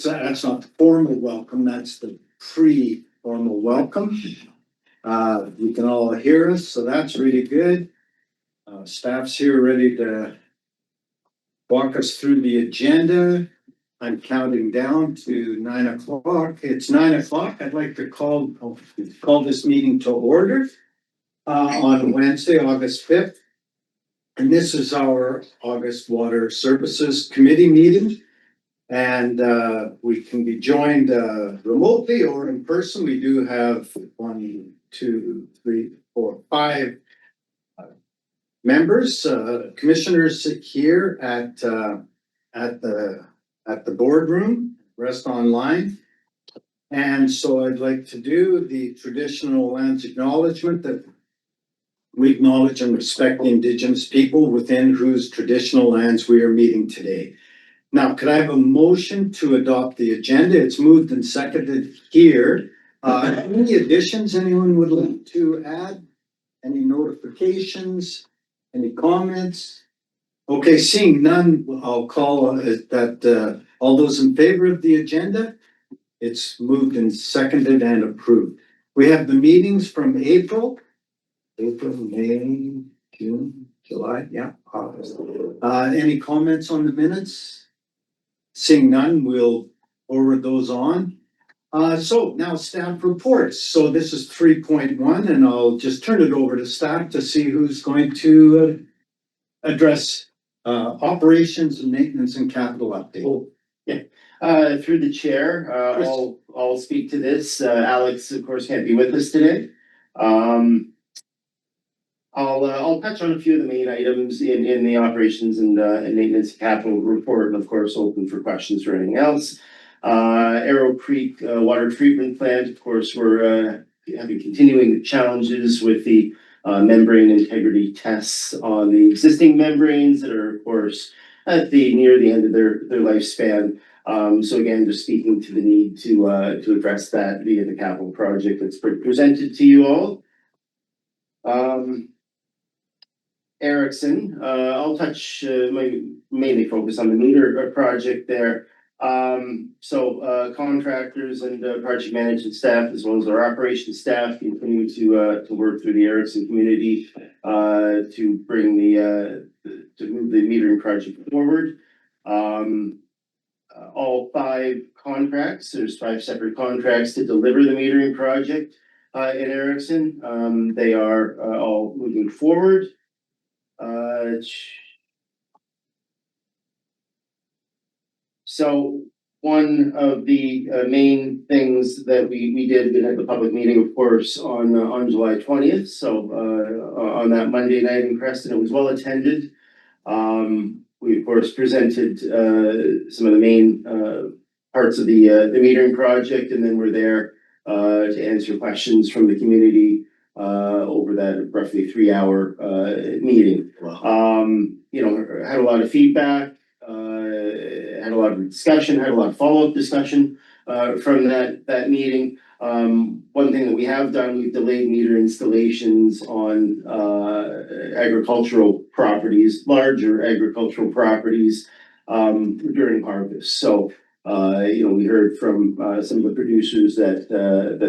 So that's not the formal welcome, that's the pre-formal welcome. You can all hear us, so that's really good. Staff's here ready to walk us through the agenda. I'm counting down to 9 o'clock. It's 9 o'clock. I'd like to call this meeting to order on Wednesday, August 5th. And this is our August Water Services Committee meeting. And we can be joined remotely or in person. We do have 1, 2, 3, 4, 5 members, commissioners here at the boardroom, rest online. And so I'd like to do the traditional lands acknowledgement that we acknowledge and respect the Indigenous people within whose traditional lands we are meeting today. Now, could I have a motion to adopt the agenda? It's moved and seconded here. Any additions anyone would like to add? Any notifications? Any comments? Okay, seeing none, I'll call that all those in favor of the agenda. It's moved and seconded and approved. We have the meetings from April, May, June, July, yeah, August. Any comments on the minutes? Seeing none, we'll forward those on. So now staff reports. So this is 3.1 and I'll just turn it over to staff to see who's going to address operations and maintenance and capital update. Oh, yeah. Through the chair, I'll speak to this. Alex, of course, can't be with us today. I'll touch on a few of the main items in the operations and maintenance capital report, and of course, open for questions or anything else. Arrow Creek water treatment plant, of course, we're having continuing challenges with the membrane integrity tests on the existing membranes that are, of course, at near the end of their lifespan. So again, just speaking to the need to address that via the capital project that's presented to you all. Erickson, I'll touch, mainly focus on the meter project there. So contractors and project management staff, as well as our operations staff, continue to work through the Erickson community to bring to move the metering project forward. All 5 contracts, there's 5 separate contracts to deliver the metering project in Erickson. They are all moving forward. So one of the main things that we did, we had the public meeting, of course, on July 20th. So on that Monday night in Creston, it was well attended. We of course presented some of the main parts of the metering project, and then we're there to answer questions from the community over that roughly 3-hour meeting. Wow. You know, had a lot of feedback, had a lot of discussion, had a lot of follow-up discussion from that meeting. One thing that we have done, we've delayed meter installations on agricultural properties, larger agricultural properties during harvest. So you know, we heard from some of the producers that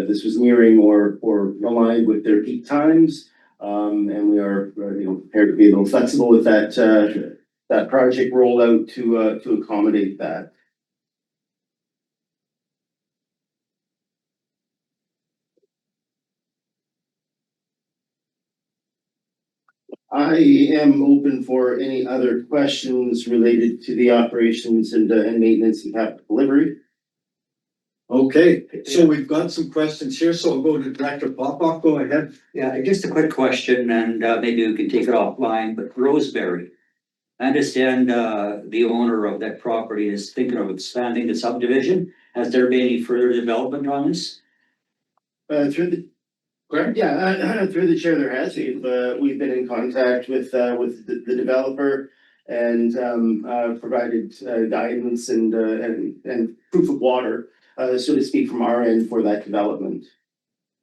this was nearing or aligned with their peak times, and we are you know, prepared to be a little flexible with that project rollout to accommodate that. I am open for any other questions related to the operations and maintenance and capital delivery. Okay, so we've got some questions here, so I'll go to Director Popoff. Go ahead. Yeah, just a quick question, and maybe we can take it offline, but Roseberry. I understand the owner of that property is thinking of expanding the subdivision. Has there been any further development on this? Through the chair, there has. We've been in contact with the developer and provided guidance and proof of water, so to speak, from our end for that development.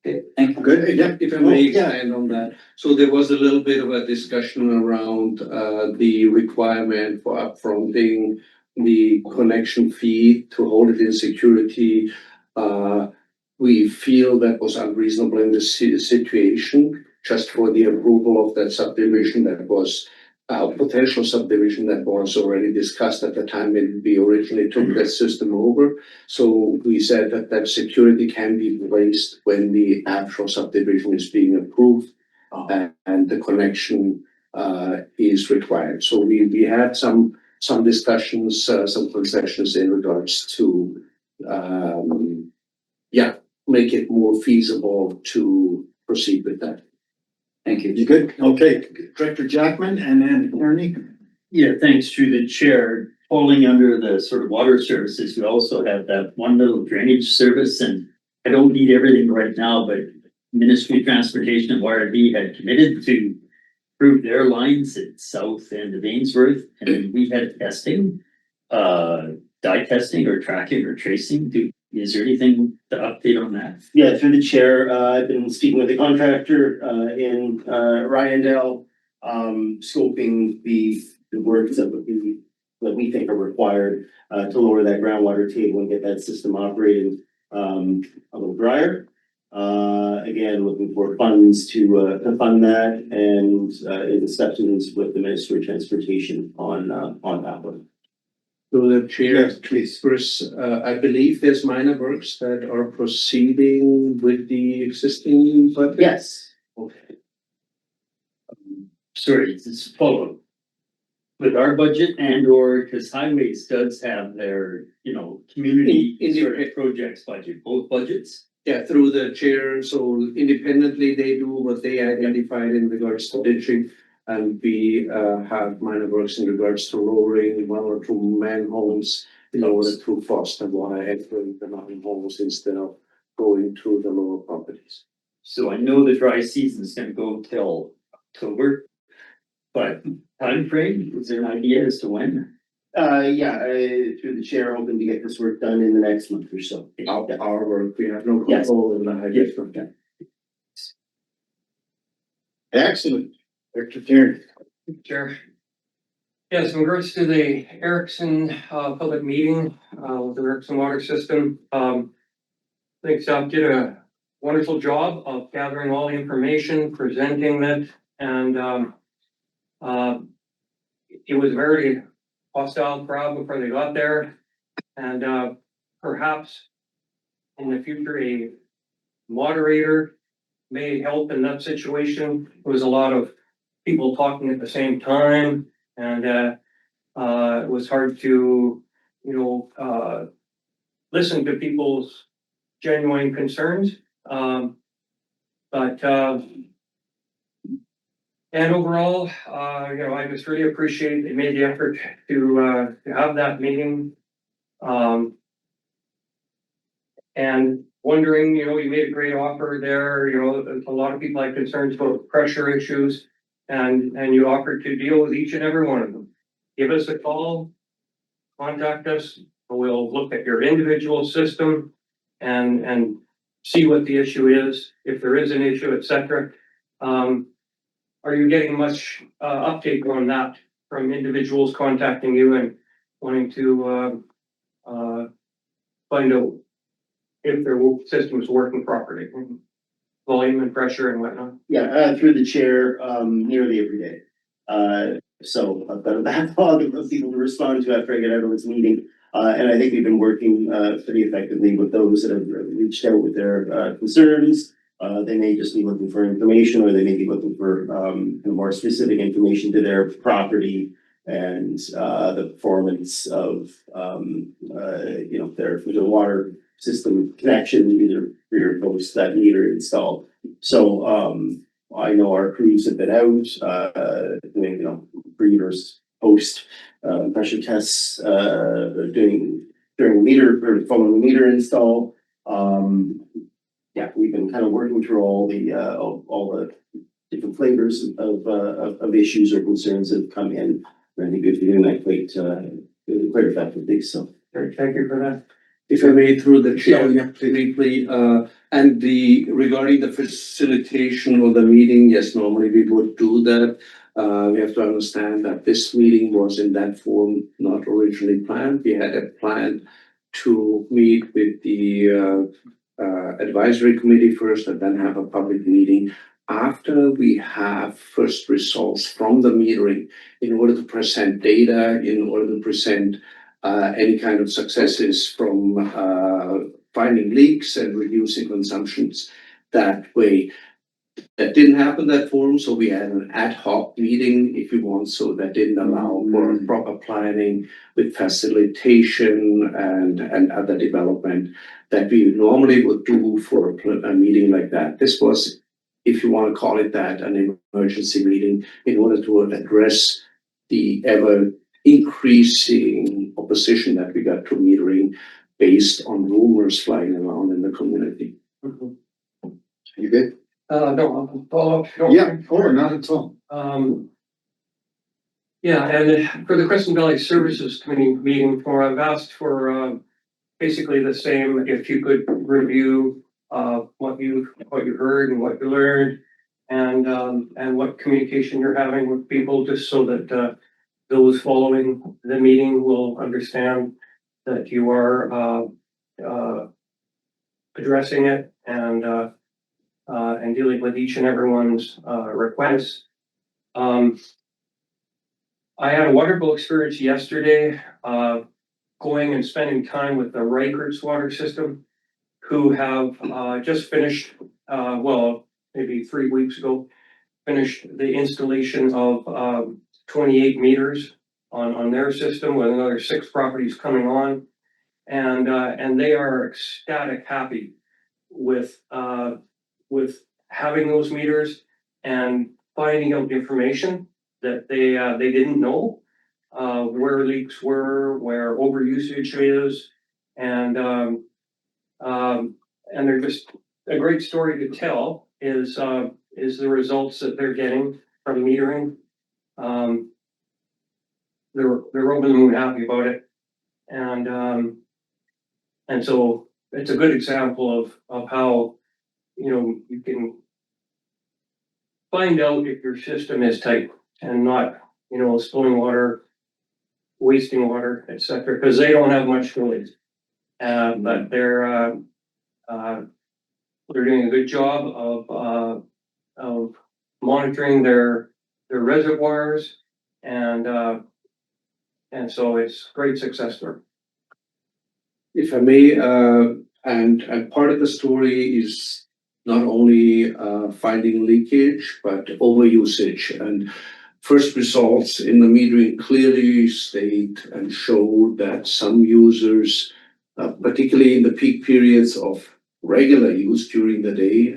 Okay, thank you. Good. Yeah, If I may expand on that, so there was a little bit of a discussion around the requirement for upfronting the connection fee to hold it in security, we feel that was unreasonable in this situation, just for the approval of that subdivision that was potential subdivision that was already discussed at the time when we originally took that system over. So we said that that security can be placed when the actual subdivision is being approved and the connection is required. So we had some discussions, some concessions in regards to make it more feasible to proceed with that. Thank you. You good? Okay, Director Jackman and then Ernie. Yeah, thanks through the chair. Falling under the sort of water services, we also have that one little drainage service, and I don't need everything right now, but Ministry of Transportation and YRB had committed to improve their lines at south end of Ainsworth, and then we had testing, dye testing or tracking or tracing. Is there anything to update on that? Yeah, through the chair, I've been speaking with the contractor in Ryandale, scoping the works that we think are required to lower that groundwater table and get that system operating a little drier. Again, looking for funds to fund that and in discussions with the Ministry of Transportation on that one. Through the chair, Yes, please. Chris, I believe there's minor works that are proceeding with the existing budget. Yes. Okay. Sorry, it's follow. With our budget and or because highways does have their, community In- sort of projects budget, both budgets. Yeah, through the chair, so independently they do what they identified in regards to ditching. And we have minor works in regards to lowering one or two manholes in order to foster water entering the manholes instead of going through the lower properties. So I know the dry season is gonna go till October. But time frame, is there an idea as to when? Through the chair, hoping to get this work done in the next month or so. Our work, we have no Yes. control in the highway from that. Excellent. Director Tierney. Chair. Yes, in regards to the Erickson public meeting with the Erickson water system, I think South did a wonderful job of gathering all the information, presenting it, and it was very hostile crowd before they got there, and perhaps in the future a moderator may help in that situation. There was a lot of people talking at the same time, and it was hard to, listen to people's genuine concerns. And overall, I just really appreciate they made the effort to have that meeting. And wondering, you made a great offer there, a lot of people had concerns about pressure issues. And you offered to deal with each and every one of them. Give us a call, contact us, we'll look at your individual system and see what the issue is, if there is an issue, etc. Are you getting much uptake on that from individuals contacting you and wanting to find out if their system is working properly? Volume and pressure and whatnot. Yeah, through the chair, nearly every day. So I've got a backlog of people to respond to after I get out of this meeting. And I think we've been working pretty effectively with those that have reached out with their concerns. They may just be looking for information, or they may be looking for more specific information to their property and the performance of their water system connection, either rear or post that meter installed. So I know our crews have been out doing pre-versus post pressure tests, doing during meter or following the meter install. We've been kind of working through all the different flavors of issues or concerns that have come in. And I think we've been doing that quite effectively. So Thank you for that. If I may, through the chair, Yeah, briefly, and regarding the facilitation of the meeting, yes, normally we would do that. We have to understand that this meeting was in that form not originally planned. We had a plan to meet with the advisory committee first and then have a public meeting after we have first results from the metering in order to present data, in order to present any kind of successes from finding leaks and reducing consumptions that way. That didn't happen that forum, so we had an ad hoc meeting, if you want, so that didn't allow for proper planning with facilitation and other development that we normally would do for a meeting like that. This was, if you want to call it that, an emergency meeting in order to address the ever increasing opposition that we got to metering based on rumors flying around in the community. You good? No, I'll follow up. Yeah, or not at all. Yeah, and for the Crescent Valley Services Committee meeting, I've asked for basically the same, if you could review what you heard and what you learned, and what communication you're having with people, just so that those following the meeting will understand that you are addressing it and dealing with each and everyone's requests. I had a wonderful experience yesterday, going and spending time with the Reichert's water system, who have just finished, well, maybe 3 weeks ago, finished the installation of 28 meters on their system, with another 6 properties coming on, and they are ecstatic happy with having those meters and finding out information that they didn't know, where leaks were, where overusage is, and they're just a great story to tell is the results that they're getting from metering. They're over the moon happy about it, and so it's a good example of how, you know, you can find out if your system is tight and not, you know, spilling water, wasting water, etc., because they don't have much choice. But they're doing a good job of monitoring their reservoirs, and so it's great success story. If I may, and part of the story is not only finding leakage, but overusage. And first results in the metering clearly state and show that some users, particularly in the peak periods of regular use during the day,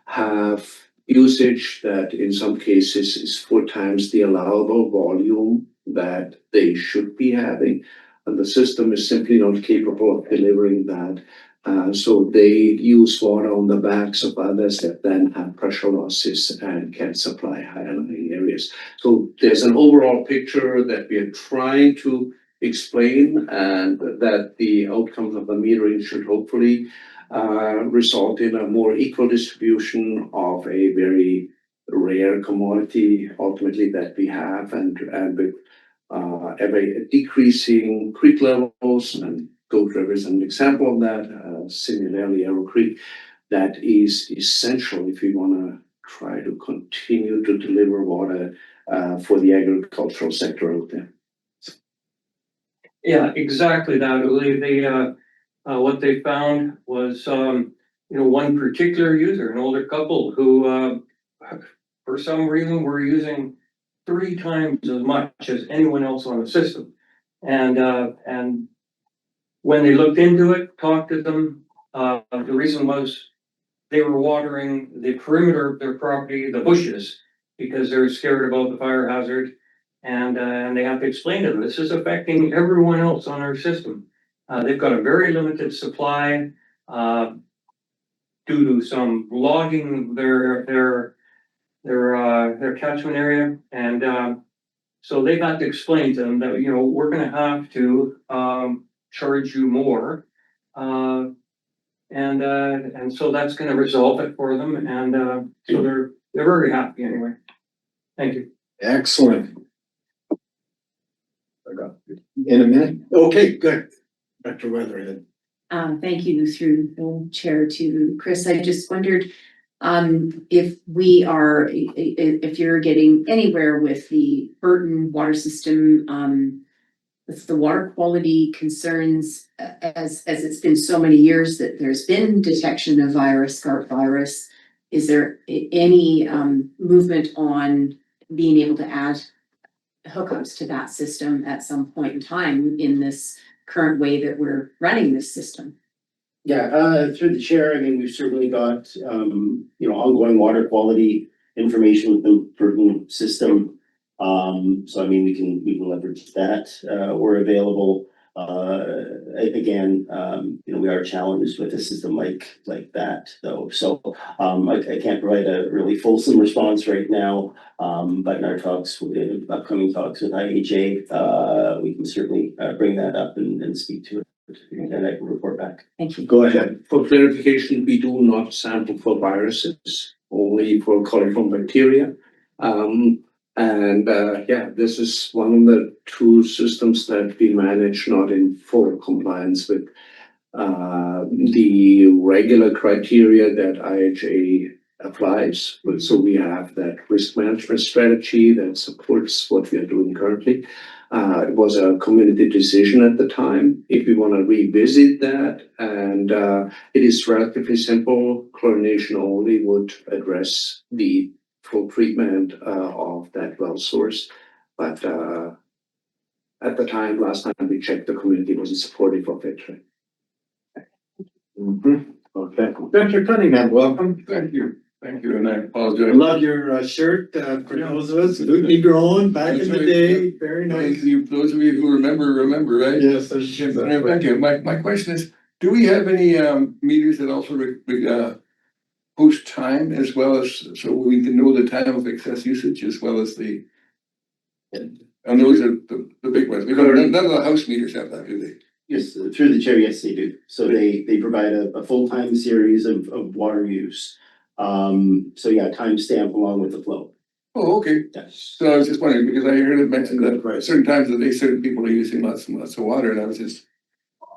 have usage that in some cases is 4 times the allowable volume that they should be having. And the system is simply not capable of delivering that. So they use water on the backs of others that then have pressure losses and can supply higher lying areas. So there's an overall picture that we are trying to explain, and that the outcomes of the metering should hopefully result in a more equal distribution of a very rare commodity ultimately that we have, and with ever decreasing creek levels, and Goat River is an example of that, similarly Arrow Creek, that is essential if we want to try to continue to deliver water for the agricultural sector out there. Yeah, exactly that. What they found was, you know, one particular user, an older couple who, for some reason, were using 3 times as much as anyone else on the system. And when they looked into it, talked to them, the reason was they were watering the perimeter of their property, the bushes, because they're scared about the fire hazard. And they have to explain to them, this is affecting everyone else on our system. They've got a very limited supply due to some logging their catchment area, and so they got to explain to them that, you know, we're going to have to charge you more, and so that's going to resolve it for them, and so they're very happy anyway. Thank you. Excellent. In a minute. Okay, good. Dr. Weatherhead. Thank you through the chair to Chris. I just wondered if we are, if you're getting anywhere with the Burton water system, with the water quality concerns, as it's been so many years that there's been detection of SCARP virus. Is there any movement on being able to add hookups to that system at some point in time in this current way that we're running this system? Yeah, through the chair, I mean, we've certainly got, ongoing water quality information with the Burton system. So I mean, we can leverage that, we're available. Again, we are challenged with a system like that though. So, I can't provide a really fulsome response right now. But in our talks, upcoming talks with IHA, we can certainly, bring that up and speak to it. And I can report back. Thank you. Go ahead. For clarification, we do not sample for viruses, only for coliform bacteria. This is one of the two systems that we manage not in full compliance with the regular criteria that IHA applies. But so we have that risk management strategy that supports what we are doing currently. It was a community decision at the time. If we want to revisit that, and it is relatively simple, chlorination only would address the full treatment of that well source. But at the time, last time we checked, the community wasn't supportive of it. Okay. Dr. Cunningham, welcome. Thank you, and I I apologize. love your shirt, for those of us, Lutney grown back in the day, very nice. Those of you who remember, right? Yes, Thank you. My question is, do we have any meters that also post time as well as, so we can know the time of excess usage as well as the. And those are the big ones. None of the house meters have that, do they? Yes, through the chair, yes, they do. So they provide a full-time series of water use. So yeah, timestamp along with the flow. Oh, okay. Yes. So I was just wondering, because I heard it mentioned that certain times of the day, certain people are using lots and lots of water, and I was just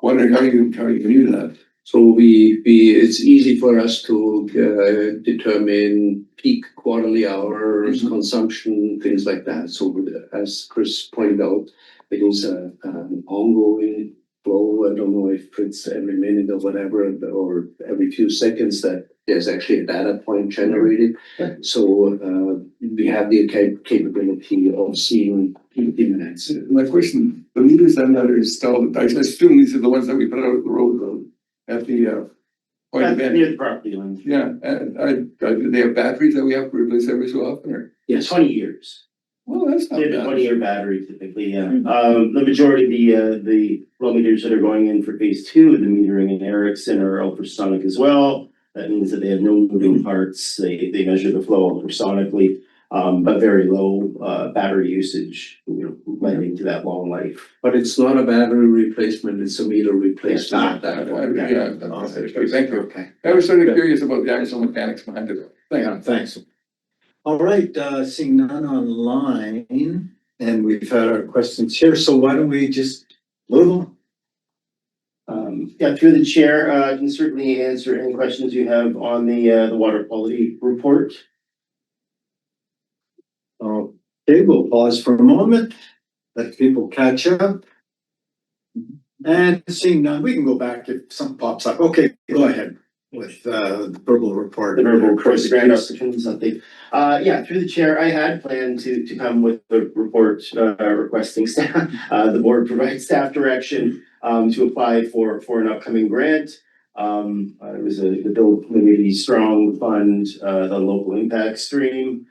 wondering how you can do that. So it's easy for us to determine peak quarterly hours, consumption, things like that. So as Chris pointed out, it is an ongoing flow. I don't know if it's every minute or whatever, or every few seconds that there's actually a data point generated. So we have the capability of seeing peak minutes. My question, the meters then that are installed, I assume these are the ones that we put out at the road at the point of Near entry. the property line. Yeah, and do they have batteries that we have to replace every so often, or? Yeah, 20 years. Well, that's not They have a bad. 20-year battery typically, yeah. The majority of the flow meters that are going in for phase 2 of the metering in Erickson are ultrasonic as well. That means that they have no moving parts. They measure the flow ultrasonically, but very low battery usage, lending to that long life. But it's not a battery replacement, it's a meter replacement. Yeah, thank you. Okay. I was sort of curious about the actual mechanics behind it. Yeah, thanks. All right, seeing none online, and we've had our questions here, so why don't we just move on? Through the chair, I can certainly answer any questions you have on the water quality report. Okay, we'll pause for a moment, let people catch up. And seeing none, we can go back if something pops up. Okay, go ahead with the verbal report. The verbal report, the grant opportunities update. Through the chair, I had planned to come with the report requesting staff, the board provides staff direction to apply for an upcoming grant. It was the Build Community Strong Fund, the local impact stream.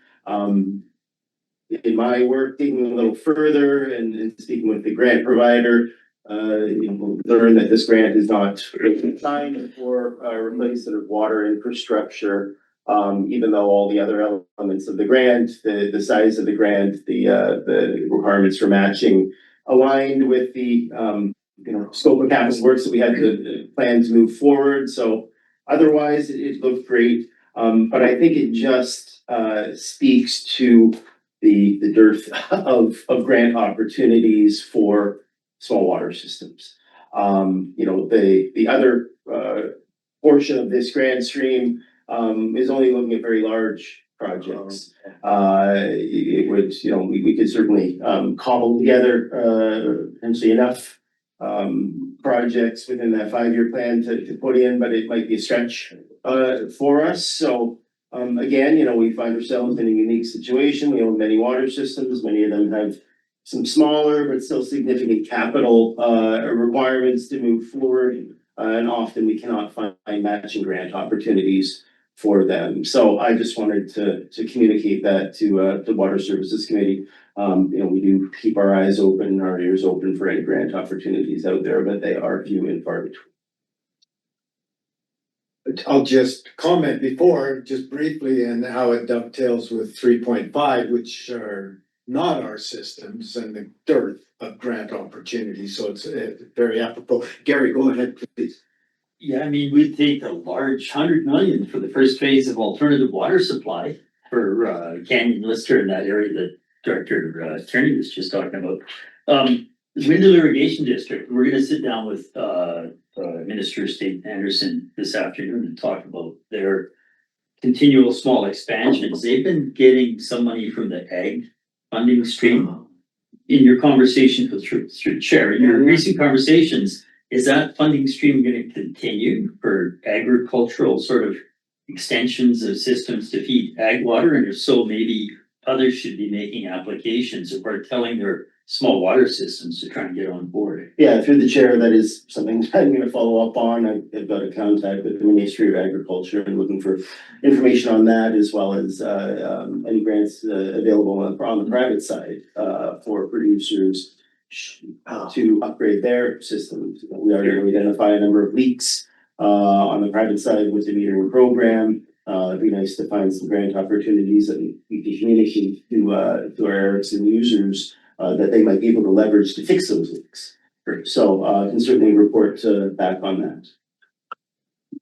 In my work, digging a little further and speaking with the grant provider, learned that this grant is not designed for replacement of water infrastructure. Even though all the other elements of the grant, the size of the grant, the requirements for matching aligned with the scope of capital works that we had to plan to move forward. So otherwise it looked great. But I think it just speaks to the dearth of grant opportunities for small water systems. The other portion of this grant stream is only looking at very large projects. It would, we could certainly cobble together potentially enough projects within that 5-year plan to put in, but it might be a stretch for us. So again, we find ourselves in a unique situation. We own many water systems. Many of them have some smaller but still significant capital requirements to move forward. And often we cannot find matching grant opportunities for them. So I just wanted to communicate that to the Water Services Committee. We do keep our eyes open, our ears open for any grant opportunities out there, but they are few and far between. I'll just comment before, just briefly, and how it dovetails with 3.5, which are not our systems, and the dearth of grant opportunities, so it's very apropos. Gary, go ahead, please. Yeah, I mean, we'd take a large 100 million for the first phase of alternative water supply for Canyon Lister in that area that Director Kearney was just talking about. Windle Irrigation District, we're gonna sit down with Minister of State Anderson this afternoon and talk about their continual small expansions. They've been getting some money from the ag funding stream. In your conversations with through chair, in your recent conversations, is that funding stream going to continue for agricultural sort of extensions of systems to feed ag water? And if so, maybe others should be making applications or telling their small water systems to try and get on board. Yeah, through the chair, that is something I'm gonna follow up on. I've got a contact with the Ministry of Agriculture and looking for information on that, as well as any grants available on the private side for producers to upgrade their systems. We already identify a number of leaks on the private side with the metering program. It'd be nice to find some grant opportunities that we can communicate to our Ericsson users that they might be able to leverage to fix those leaks. So I can certainly report back on that.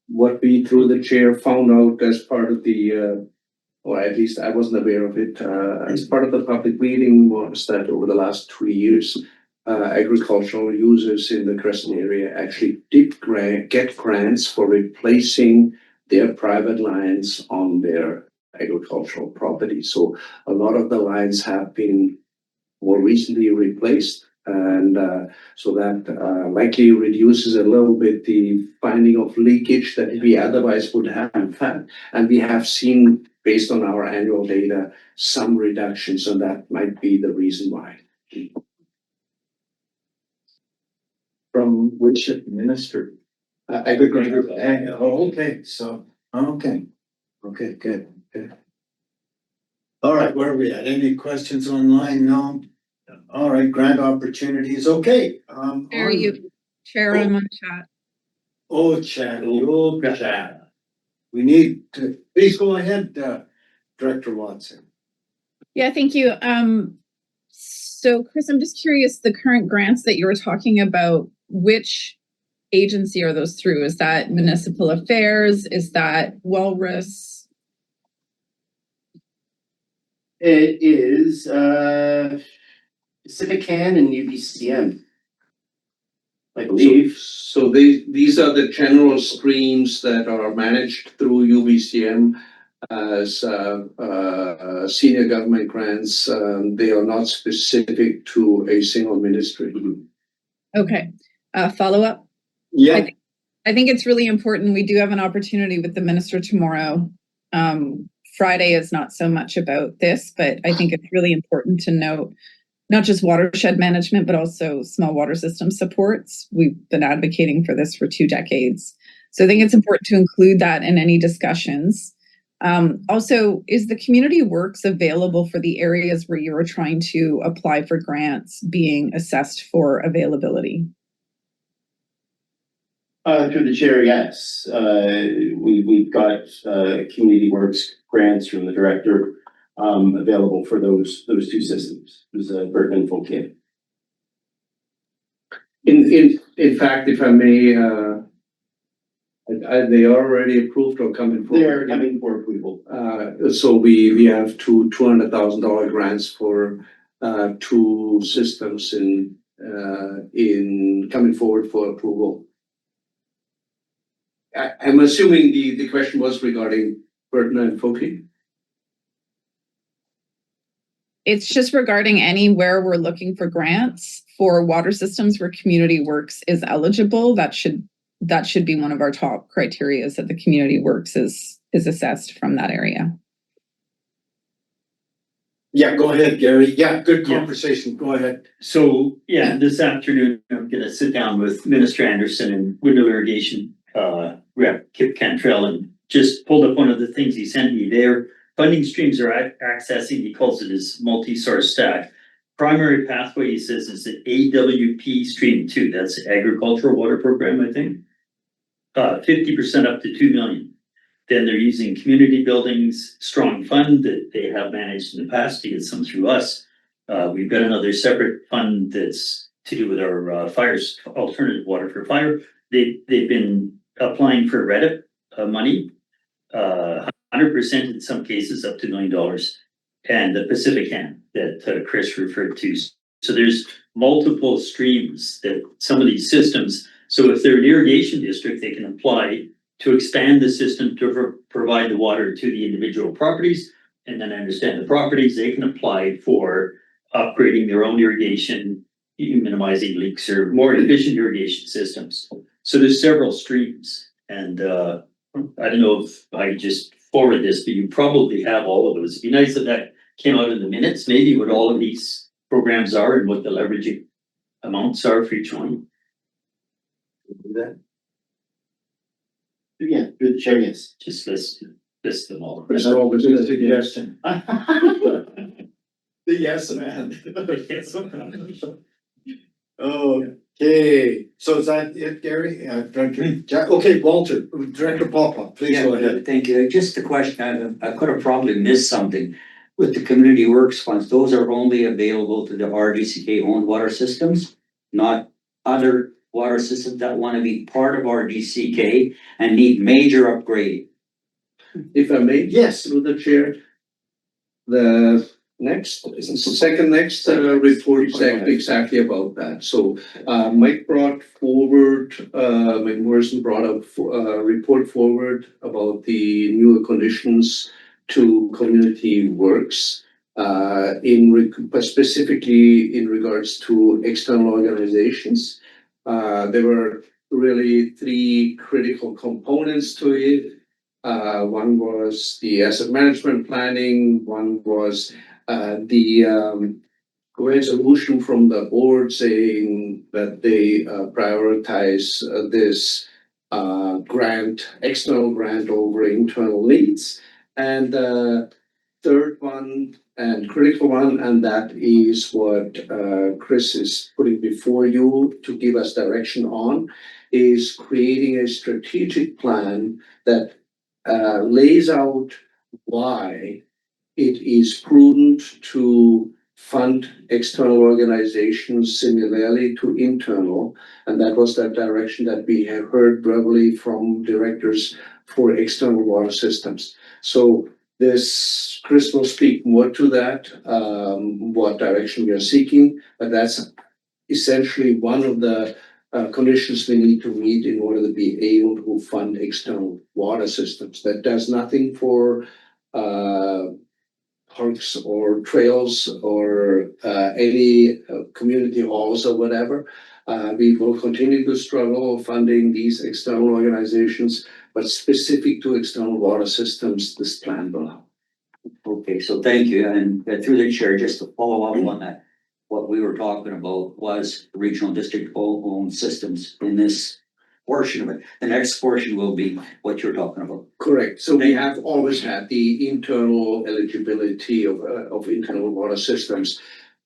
What we, through the chair, found out as part of the, or at least I wasn't aware of it, as part of the public meeting, was that over the last 2 years, agricultural users in the Crescent area actually did get grants for replacing their private lines on their agricultural property. So a lot of the lines have been more recently replaced, and so that likely reduces a little bit the finding of leakage that we otherwise would have had. And we have seen, based on our annual data, some reductions, and that might be the reason why. From which minister? Agriculture. Okay, so, okay, good. All right, where are we at? Any questions online? No? All right, grant opportunities, okay. Chair, Chair, I'm on chat. Oh, Chad, you'll chat. We need to, please go ahead, Director Watson. Yeah, thank you. So Chris, I'm just curious, the current grants that you were talking about, which agency are those through? Is that Municipal Affairs? Is that Walrus? It is Pacific Can and UBCM, I believe. So these are the general streams that are managed through UBCM as senior government grants. They are not specific to a single ministry. Okay, follow up. Yeah. I think it's really important. We do have an opportunity with the minister tomorrow. Friday is not so much about this, but I think it's really important to note not just watershed management, but also small water system supports. We've been advocating for this for 2 decades. So I think it's important to include that in any discussions. Also, is the community works available for the areas where you're trying to apply for grants being assessed for availability? Through the chair, yes. We've got community works grants from the director available for those 2 systems. It was Burton and Fulton. In fact, if I may, They are already approved or coming forward? They are coming for approval. So we have $200,000 grants for, two systems in coming forward for approval. I'm assuming the question was regarding Burton and Foki? It's just regarding anywhere we're looking for grants for water systems where Community Works is eligible. That should be one of our top criteria, is that the Community Works is assessed from that area. Yeah, go ahead, Gary. Yeah, good Yeah. conversation. Go ahead. So, yeah, this afternoon, I'm gonna sit down with Minister Anderson and Window Irrigation, Rep Kip Cantrell, and just pulled up one of the things he sent me there. Funding streams are accessing, he calls it his multi-source stack. Primary pathway, he says, is the AWP stream 2, that's the Agricultural Water Program, I think. 50% up to 2 million. Then they're using community buildings, strong fund that they have managed in the past to get some through us. We've got another separate fund that's to do with our fires, alternative water for fire. They've been applying for REDIP money, 100% in some cases up to $1 million, and the Pacific Hand that Chris referred to. So there's multiple streams that some of these systems. So if they're an irrigation district, they can apply to expand the system to provide the water to the individual properties. And then I understand the properties, they can apply for upgrading their own irrigation, minimizing leaks or more efficient irrigation systems. So there's several streams, and I don't know if I just forward this, but you probably have all of those. It'd be nice if that came out in the minutes, maybe what all of these programs are and what the leveraging amounts are for each one. Do that. Yeah, through the chair, yes. Just list them all. That's always a suggestion. The The yes man. Okay, so is that it, Gary? Director Jack, okay, Walter, Director Papa, please go ahead. Thank you. Just a question, I could have probably missed something. With the Community Works funds, those are only available to the RDCK owned water systems, not other water systems that want to be part of RDCK and need major upgrade. If I may? Yes. Through the chair. The second next report is exactly about that. So Mike brought forward, Mike Morrison brought up a report forward about the newer conditions to Community Works, specifically in regards to external organizations. There were really three critical components to it. One was the asset management planning, one was the resolution from the board saying that they prioritize this external grant over internal needs. And the third one and critical one, and that is what Chris is putting before you to give us direction on, is creating a strategic plan that lays out why it is prudent to fund external organizations similarly to internal. And that was that direction that we have heard verbally from directors for external water systems. So this, Chris will speak more to that, what direction we are seeking, but that's essentially one of the conditions we need to meet in order to be able to fund external water systems. That does nothing for parks or trails or any community halls or whatever. We will continue to struggle funding these external organizations, but specific to external water systems, this plan will help. Okay, so thank you. And through the chair, just to follow up on that, what we were talking about was the regional district owned systems in this portion of it. The next portion will be what you're talking about. Correct. So we have always had the internal eligibility of internal water systems.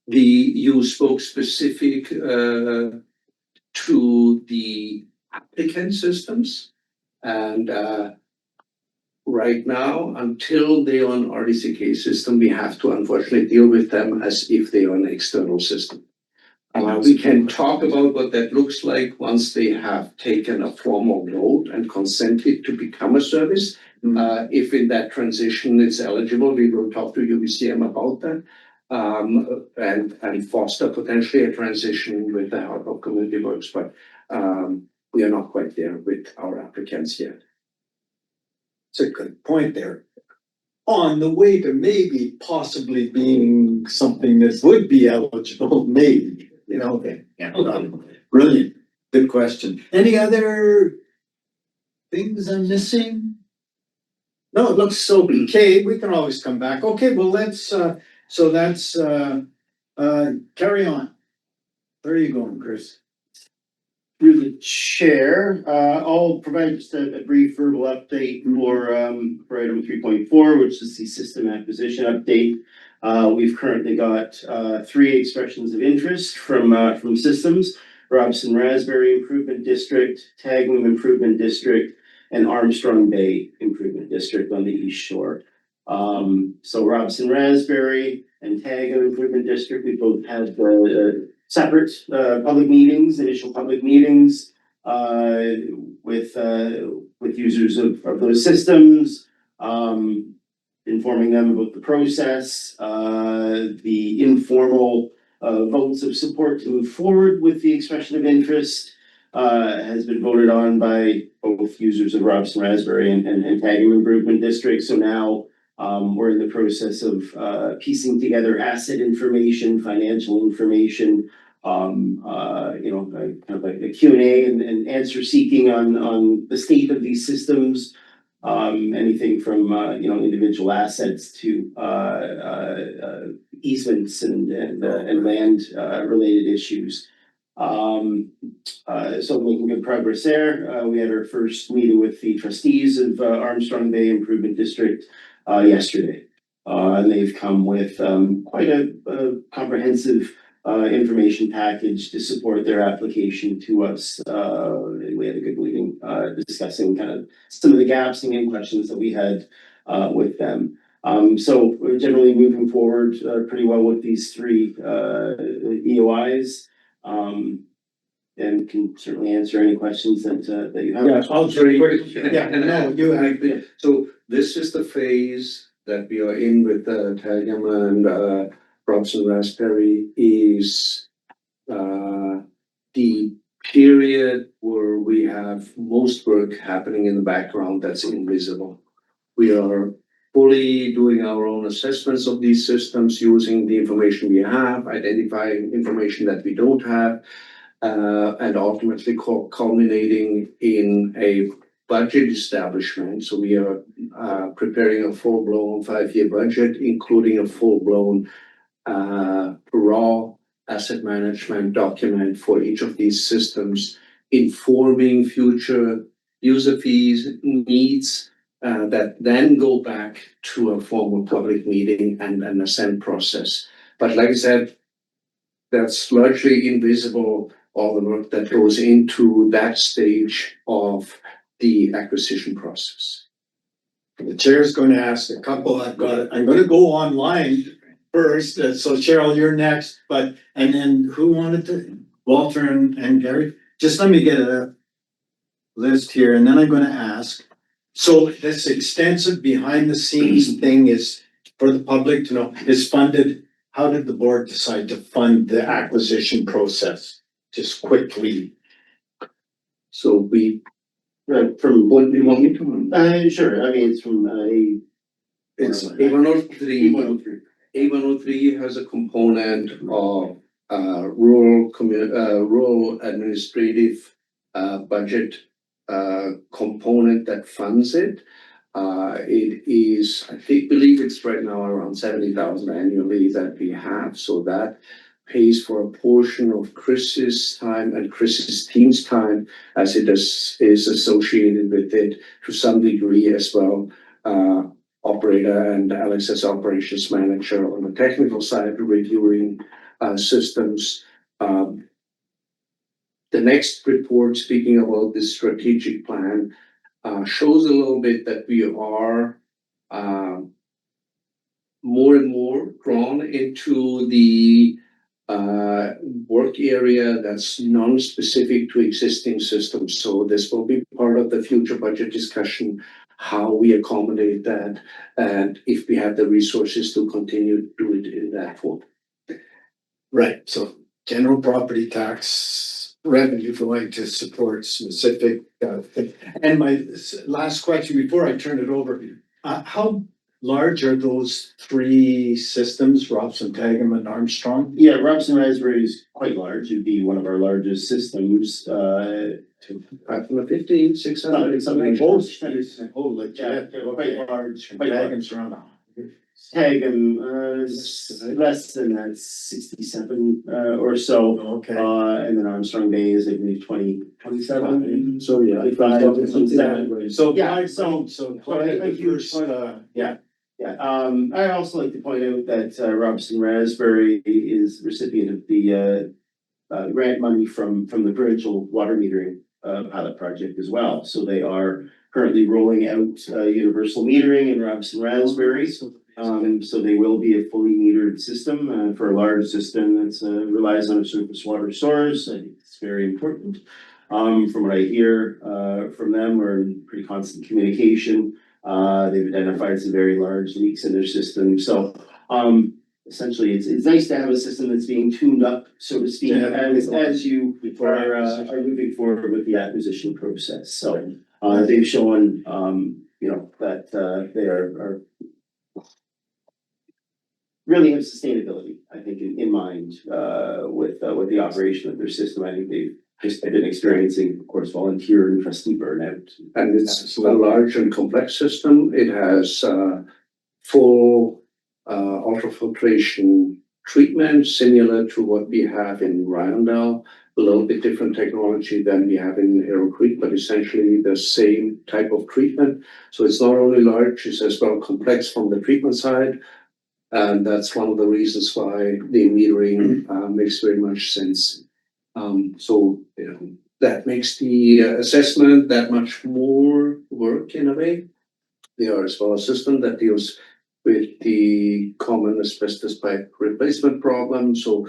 You spoke specific to the applicant systems, and right now, until they are on RDCK system, we have to unfortunately deal with them as if they are an external system. We can talk about what that looks like once they have taken a formal vote and consented to become a service. If in that transition it's eligible, we will talk to UBCM about that. And foster potentially a transition with the help of Community Works, but we are not quite there with our applicants yet. It's a good point there. On the way to maybe possibly being something that would be eligible, maybe, you know, okay, yeah, brilliant, good question. Any other things I'm missing? No, it looks so okay, we can always come back. Okay, well, let's, so that's, carry on. Where are you going, Chris? Through the chair, I'll provide just a brief verbal update for item 3.4, which is the system acquisition update. We've currently got 3 expressions of interest from systems: Robson Raspberry Improvement District, Tagum Improvement District, and Armstrong Bay Improvement District on the East Shore. So Robson Raspberry and Tagum Improvement District, we both had separate public meetings, initial public meetings with users of those systems, informing them about the process, the informal votes of support to move forward with the expression of interest has been voted on by both users of Robson Raspberry and Tagum Improvement District. So now we're in the process of piecing together asset information, financial information, kind of like a Q&A and answer seeking on the state of these systems, anything from individual assets to easements and land related issues. So making good progress there. We had our first meeting with the trustees of Armstrong Bay Improvement District yesterday. And they've come with quite a comprehensive information package to support their application to us. We had a good meeting discussing kind of some of the gaps and questions that we had with them. So we're generally moving forward pretty well with these 3 EOIs. And can certainly answer any questions that you have. Yeah, I'll yeah, no, you have. So this is the phase that we are in with Tagum and Robson Raspberry is the period where we have most work happening in the background that's invisible. We are fully doing our own assessments of these systems using the information we have, identifying information that we don't have, and ultimately culminating in a budget establishment. So we are preparing a full-blown 5-year budget, including a full-blown raw asset management document for each of these systems, informing future user fees needs that then go back to a formal public meeting and an assent process. But like I said, that's largely invisible, all the work that goes into that stage of the acquisition process. The chair's going to ask a couple. I'm going to go online first. So Cheryl, you're next, and then who wanted to? Walter and Gary? Just let me get a list here and then I'm going to ask. So this extensive behind the scenes thing is for the public to know is funded. How did the board decide to fund the acquisition process? Just quickly. So we, From what do you want me to? sure. I mean, it's from It's A103. A103 has a component of rural administrative budget component that funds it. It is, believe it's right now around 70,000 annually that we have. So that pays for a portion of Chris's time and Chris's team's time as it is associated with it to some degree as well. Operator and Alex as operations manager on the technical side reviewing systems. The next report, speaking about this strategic plan, shows a little bit that we are more and more drawn into the work area that's non-specific to existing systems. So this will be part of the future budget discussion, how we accommodate that, and if we have the resources to continue to do it in that form. Right, so general property tax revenue going to support specific, thing. And my last question before I turn it over, how large are those three systems, Robson, Tagum and Armstrong? Yeah, Robson Raspberry is quite large. It'd be one of our largest systems, 550, 600, something. Oh, legit. Yeah, quite large, quite large. Tagum's around. Tagum, less than that, 67, or so. Okay. And then Armstrong Bay is, I believe, 27. So yeah. 25, something like that. So, Yeah, so quite a a huge- first, Yeah, I also like to point out that Robson Raspberry is recipient of the grant money from the provincial water metering pilot project as well. So they are currently rolling out universal metering in Robson Raspberry. So they will be a fully metered system for a large system that relies on a surface water source. I think it's very important. From what I hear from them, we're in pretty constant communication. They've identified some very large leaks in their system. So essentially, it's nice to have a system that's being tuned up, so to speak, as you are moving forward with the acquisition process. So they've shown that they are really have sustainability, I think, in mind with the operation of their system. I think they've just been experiencing, of course, volunteer and trustee burnout. And it's a large and complex system. It has full ultrafiltration treatment, similar to what we have in Rydal. A little bit different technology than we have in Arrow Creek, but essentially the same type of treatment. So it's not only large, it's as well complex from the treatment side. And that's one of the reasons why the metering makes very much sense. So that makes the assessment that much more work in a way. They are as well a system that deals with the common asbestos pipe replacement problem. So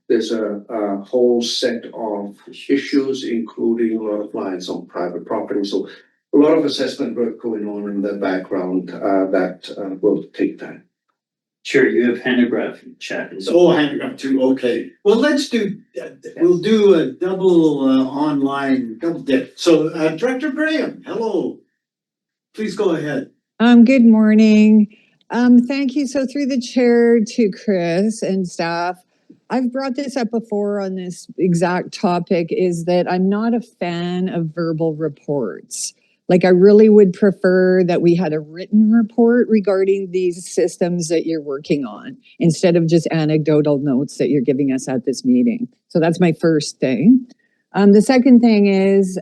there's a whole set of issues, including a lot of lines on private property. So a lot of assessment work going on in the background that will take time. Sure, you have Hannah chat. So, hang on too, okay. Well, we'll do a double online, double dip. So Director Graham, hello. Please go ahead. Good morning. Thank you. So through the chair to Chris and staff, I've brought this up before on this exact topic, is that I'm not a fan of verbal reports. Like, I really would prefer that we had a written report regarding these systems that you're working on, instead of just anecdotal notes that you're giving us at this meeting. So that's my first thing. The second thing is,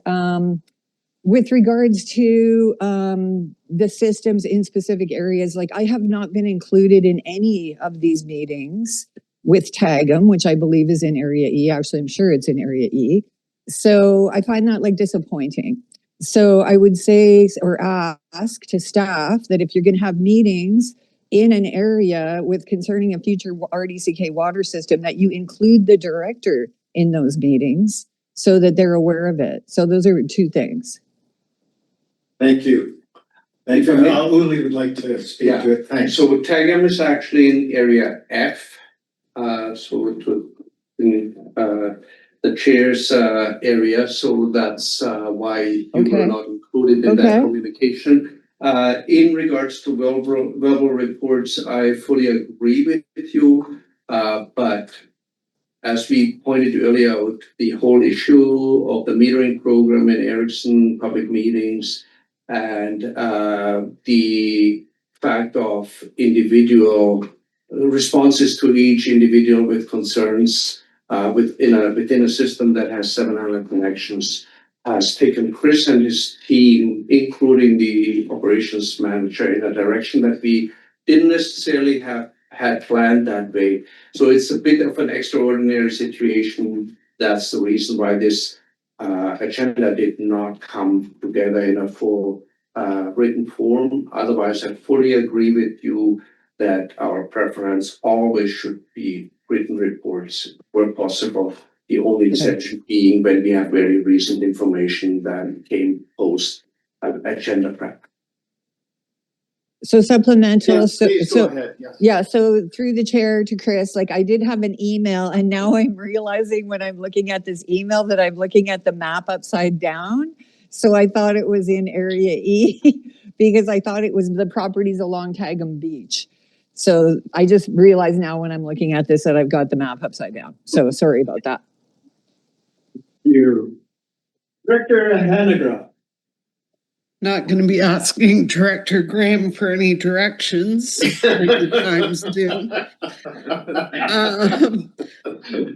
with regards to the systems in specific areas, like, I have not been included in any of these meetings with Tagum, which I believe is in Area E. Actually, I'm sure it's in Area E. So I find that disappointing. So I would say, or ask to staff, that if you're going to have meetings in an area with concerning a future RDCK water system, that you include the director in those meetings so that they're aware of it. So those are two things. Thank you. Thank you. Uli would like to speak to it. Thanks. So Tagum is actually in area F. So it would be the chair's area. So that's why you were not included in that communication. In regards to verbal reports, I fully agree with you. But as we pointed earlier out, the whole issue of the metering program in Erickson public meetings, and the fact of individual responses to each individual with concerns within a system that has 700 connections has taken Chris and his team, including the operations manager, in a direction that we didn't necessarily had planned that way. So it's a bit of an extraordinary situation. That's the reason why this agenda did not come together in a full written form. Otherwise, I fully agree with you that our preference always should be written reports where possible. The only exception being when we have very recent information that came post agenda prep. So supplemental, so, Please go so, ahead, yes. yeah, so through the chair to Chris, like I did have an email and now I'm realizing when I'm looking at this email that I'm looking at the map upside down. So I thought it was in area E because I thought it was the properties along Tagum Beach. So I just realized now when I'm looking at this that I've got the map upside down. So sorry about that. Director Hanegraaff. Not gonna be asking Director Graham for any directions anytime soon.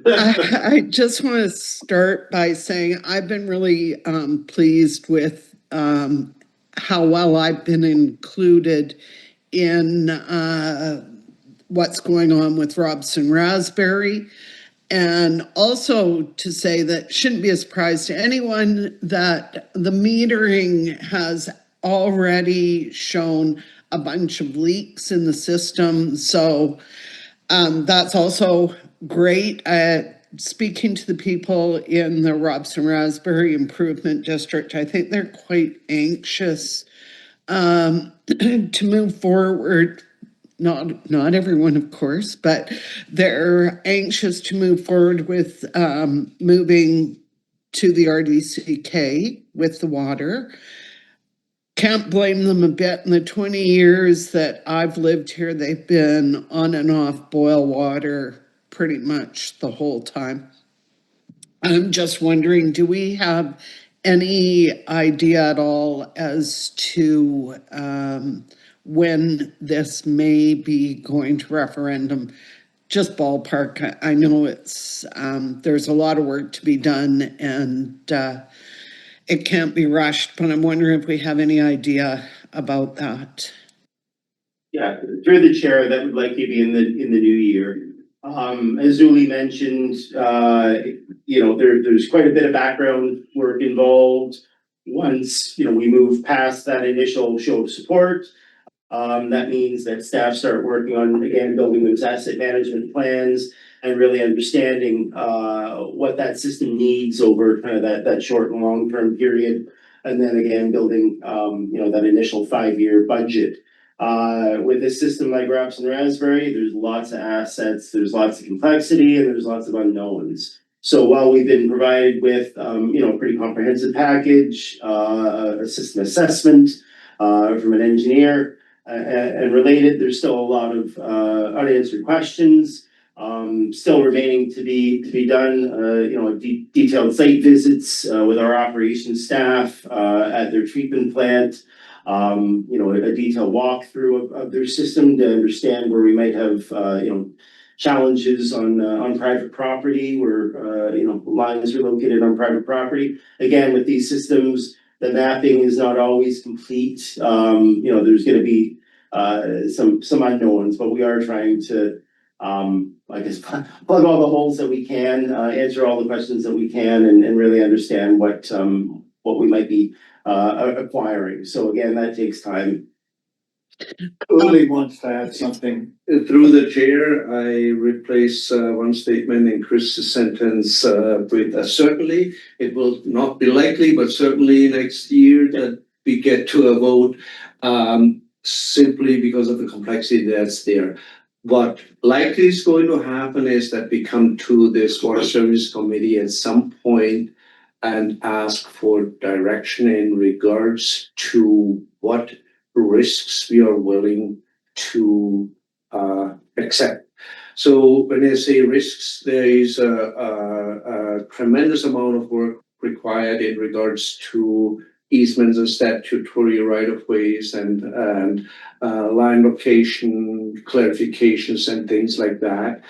I just want to start by saying I've been really pleased with how well I've been included in what's going on with Robson Raspberry. And also to say that shouldn't be a surprise to anyone that the metering has already shown a bunch of leaks in the system. So that's also great. Speaking to the people in the Robson Raspberry Improvement District, I think they're quite anxious to move forward. Not everyone, of course, but they're anxious to move forward with moving to the RDCK with the water. Can't blame them a bit. In the 20 years that I've lived here, they've been on and off boil water pretty much the whole time. I'm just wondering, do we have any idea at all as to when this may be going to referendum? Just ballpark. I know it's there's a lot of work to be done and it can't be rushed, but I'm wondering if we have any idea about that. Yeah, through the chair, that would likely be in the new year. As Julie mentioned, there's quite a bit of background work involved. Once, we move past that initial show of support, that means that staff start working on, again, building those asset management plans and really understanding, what that system needs over kind of that short and long-term period. And then again, building, that initial 5-year budget. With a system like Robson Raspberry, there's lots of assets, there's lots of complexity, and there's lots of unknowns. So while we've been provided with, a pretty comprehensive package, a system assessment, from an engineer, and related, there's still a lot of, unanswered questions, still remaining to be done, detailed site visits, with our operations staff, at their treatment plant. A detailed walkthrough of their system to understand where we might have, challenges on private property where, lines are located on private property. Again, with these systems, the mapping is not always complete. There's gonna be, some unknowns, but we are trying to, plug all the holes that we can, answer all the questions that we can and really understand what we might be acquiring. So again, that takes time. Julie wants to add something. Through the chair, I replace one statement in Chris's sentence with certainly. It will not be likely, but certainly next year that we get to a vote simply because of the complexity that's there. What likely is going to happen is that we come to this Water Service Committee at some point and ask for direction in regards to what risks we are willing to accept. So when I say risks, there is a tremendous amount of work required in regards to easements and statutory right-of-ways and line location clarifications and things like that.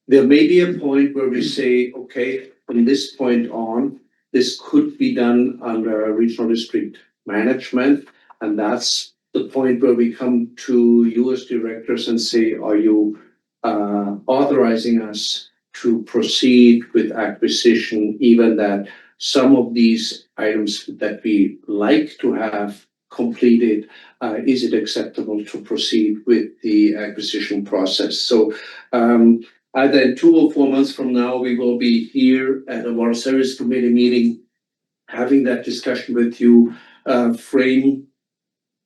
There may be a point where we say, okay, from this point on, this could be done under regional district management. And that's the point where we come to you as directors and say, are you authorizing us to proceed with acquisition, even that some of these items that we like to have completed, is it acceptable to proceed with the acquisition process? So either in 2 or 4 months from now, we will be here at a Water Service Committee meeting, having that discussion with you, frame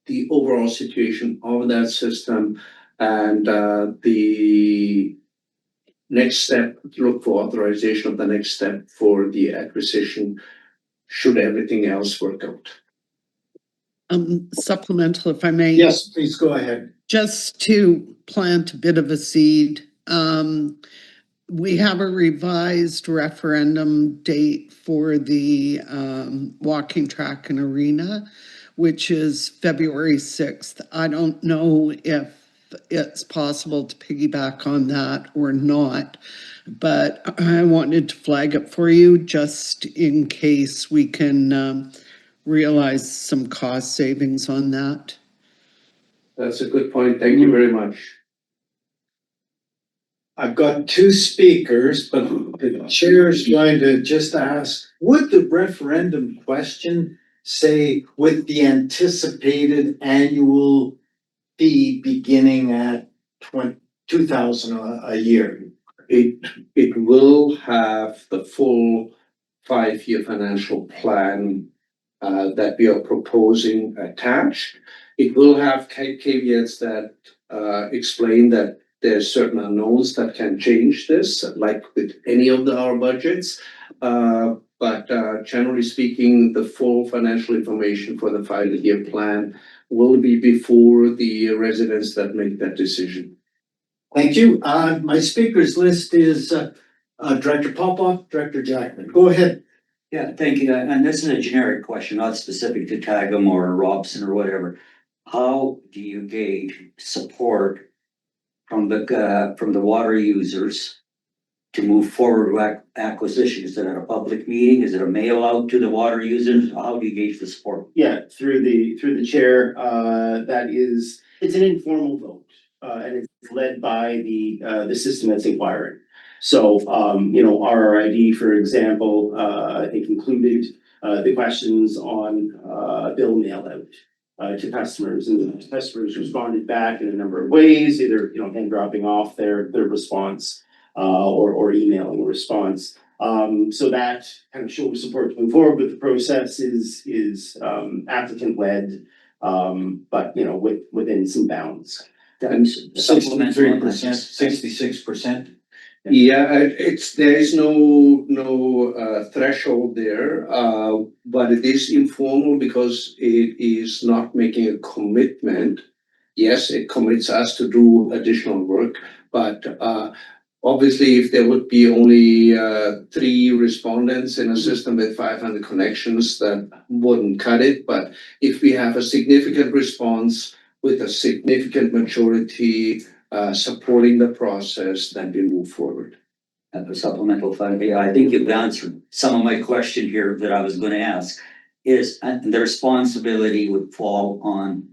the overall situation of that system and the next step, look for authorization of the next step for the acquisition, should everything else work out. Supplemental, if I may. Yes, please go ahead. Just to plant a bit of a seed, we have a revised referendum date for the walking track and arena, which is February 6th. I don't know if it's possible to piggyback on that or not, but I wanted to flag it for you just in case we can realize some cost savings on that. That's a good point. Thank you very much. I've got 2 speakers, but the chair is going to just ask, would the referendum question say with the anticipated annual fee beginning at 2,000 a year? It will have the full 5-year financial plan that we are proposing attached. It will have caveats that explain that there's certain unknowns that can change this, like with any of our budgets. But generally speaking, the full financial information for the 5-year plan will be before the residents that make that decision. Thank you. My speakers list is Director Popoff, Director Jackman. Go ahead. Yeah, thank you. And this is a generic question, not specific to Tagum or Robson or whatever. How do you gauge support from the water users to move forward with acquisition? Is it at a public meeting? Is it a mail out to the water users? How do you gauge the support? Yeah, through the chair, it's an informal vote, and it's led by the system that's inquiring. So, RRID, for example, I think included, the questions on, bill mail out, to customers, and the customers responded back in a number of ways, either, hand dropping off their response, or emailing a response. So that kind of shows support to move forward with the process is applicant led, but within some bounds. And 63%, 66%. Yeah, there is no threshold there, but it is informal because it is not making a commitment. Yes, it commits us to do additional work, but obviously, if there would be only 3 respondents in a system with 500 connections, that wouldn't cut it. But if we have a significant response with a significant majority supporting the process, then we move forward. The supplemental fund. Yeah, I think you've answered some of my question here that I was going to ask. Is the responsibility would fall on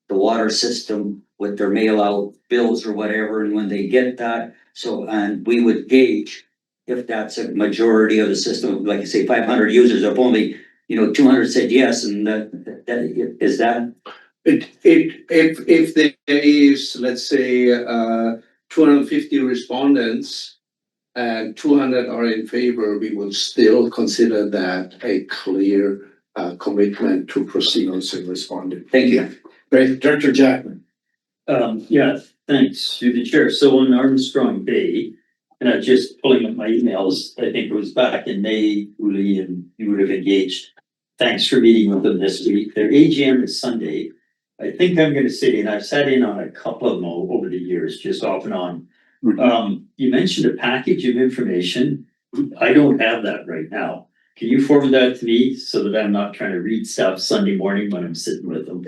the water system with their mail out bills or whatever, and when they get that, and we would gauge if that's a majority of the system, like you say, 500 users, if only 200 said yes, and that is that. If there is, let's say, 250 respondents and 200 are in favor, we will still consider that a clear commitment to proceed. Also responded. Thank you. Great, Director Jackman. Yeah, thanks through the chair. So on Armstrong Bay, and I'm just pulling up my emails, I think it was back in May, Uli, and you would have engaged. Thanks for meeting with them this week. Their AGM is Sunday. I think I'm gonna say, and I've sat in on a couple of them over the years, just off and on. You mentioned a package of information. I don't have that right now. Can you forward that to me so that I'm not trying to read stuff Sunday morning when I'm sitting with them?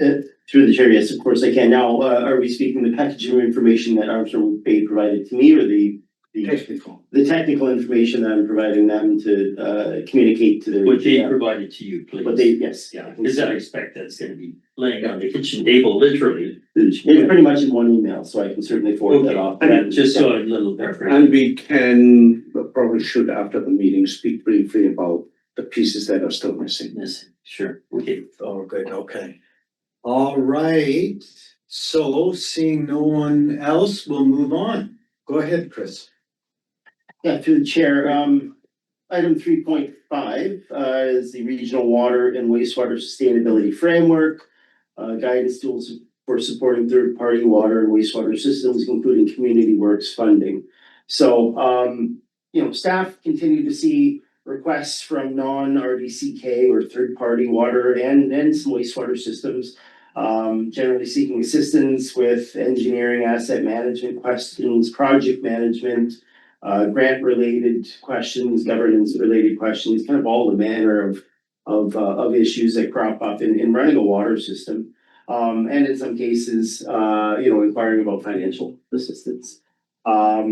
Through the chair, yes, of course I can. Now, are we speaking the package of information that Armstrong Bay provided to me, or the technical information that I'm providing them to communicate to their? What they provided to you, please. What they, yes. Yeah, because I expect that's gonna be laying on the kitchen table, literally. It's pretty much in one email, so I can certainly forward that off. And just so a little different. And we can, probably should after the meeting, speak briefly about the pieces that are still missing. Sure, okay. Oh, good, okay. All right, so seeing no one else, we'll move on. Go ahead, Chris. Yeah, through the chair, item 3.5, is the Regional Water and Wastewater Sustainability Framework. Guidance tools for supporting third-party water and wastewater systems, including community works funding. So, staff continue to see requests from non-RDCK or third-party water and some wastewater systems. Generally seeking assistance with engineering, asset management questions, project management, grant-related questions, governance-related questions, kind of all the manner of issues that crop up in running a water system. And in some cases, inquiring about financial assistance. At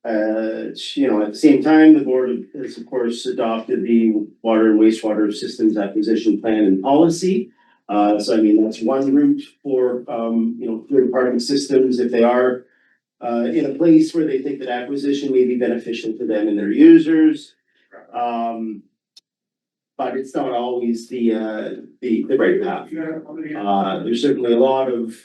the same time, the board has of course adopted the water and wastewater systems acquisition plan and policy. So I mean, that's one route for, third-party systems if they are in a place where they think that acquisition may be beneficial to them and their users. But it's not always the right path. There's certainly a lot of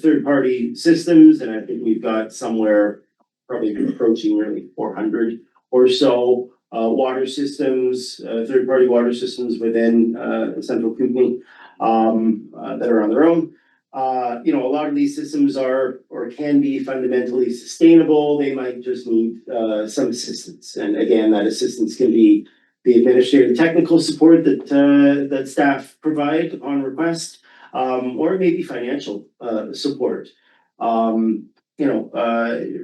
third-party systems, and I think we've got somewhere probably approaching really 400 or so water systems, third-party water systems within Central Kootenay that are on their own. A lot of these systems are or can be fundamentally sustainable. They might just need some assistance, and again, that assistance can be the administrative technical support that staff provide upon request, or maybe financial support.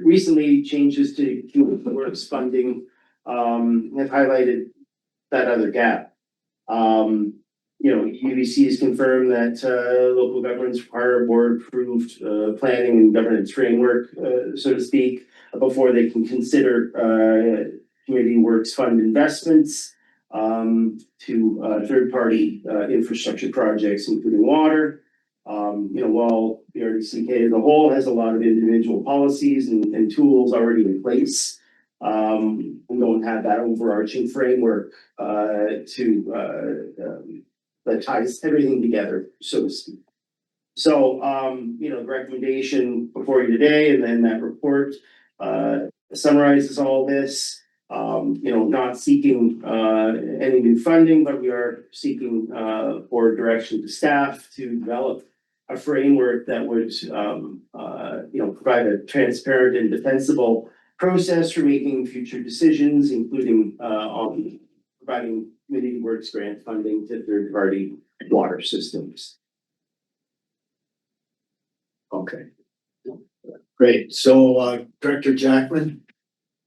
Recently changes to community works funding have highlighted that other gap. UBC has confirmed that local governments require a board-approved planning and governance framework, so to speak, before they can consider community works fund investments to third-party infrastructure projects, including water. While the RDCK as a whole has a lot of individual policies and tools already in place, we don't have that overarching framework that ties everything together, so to speak. So, the recommendation before you today, and then that report summarizes all this. Not seeking any new funding, but we are seeking for direction to staff to develop a framework that would provide a transparent and defensible process for making future decisions, including on providing community works grant funding to third-party water systems. Okay. Great, so Director Jackman?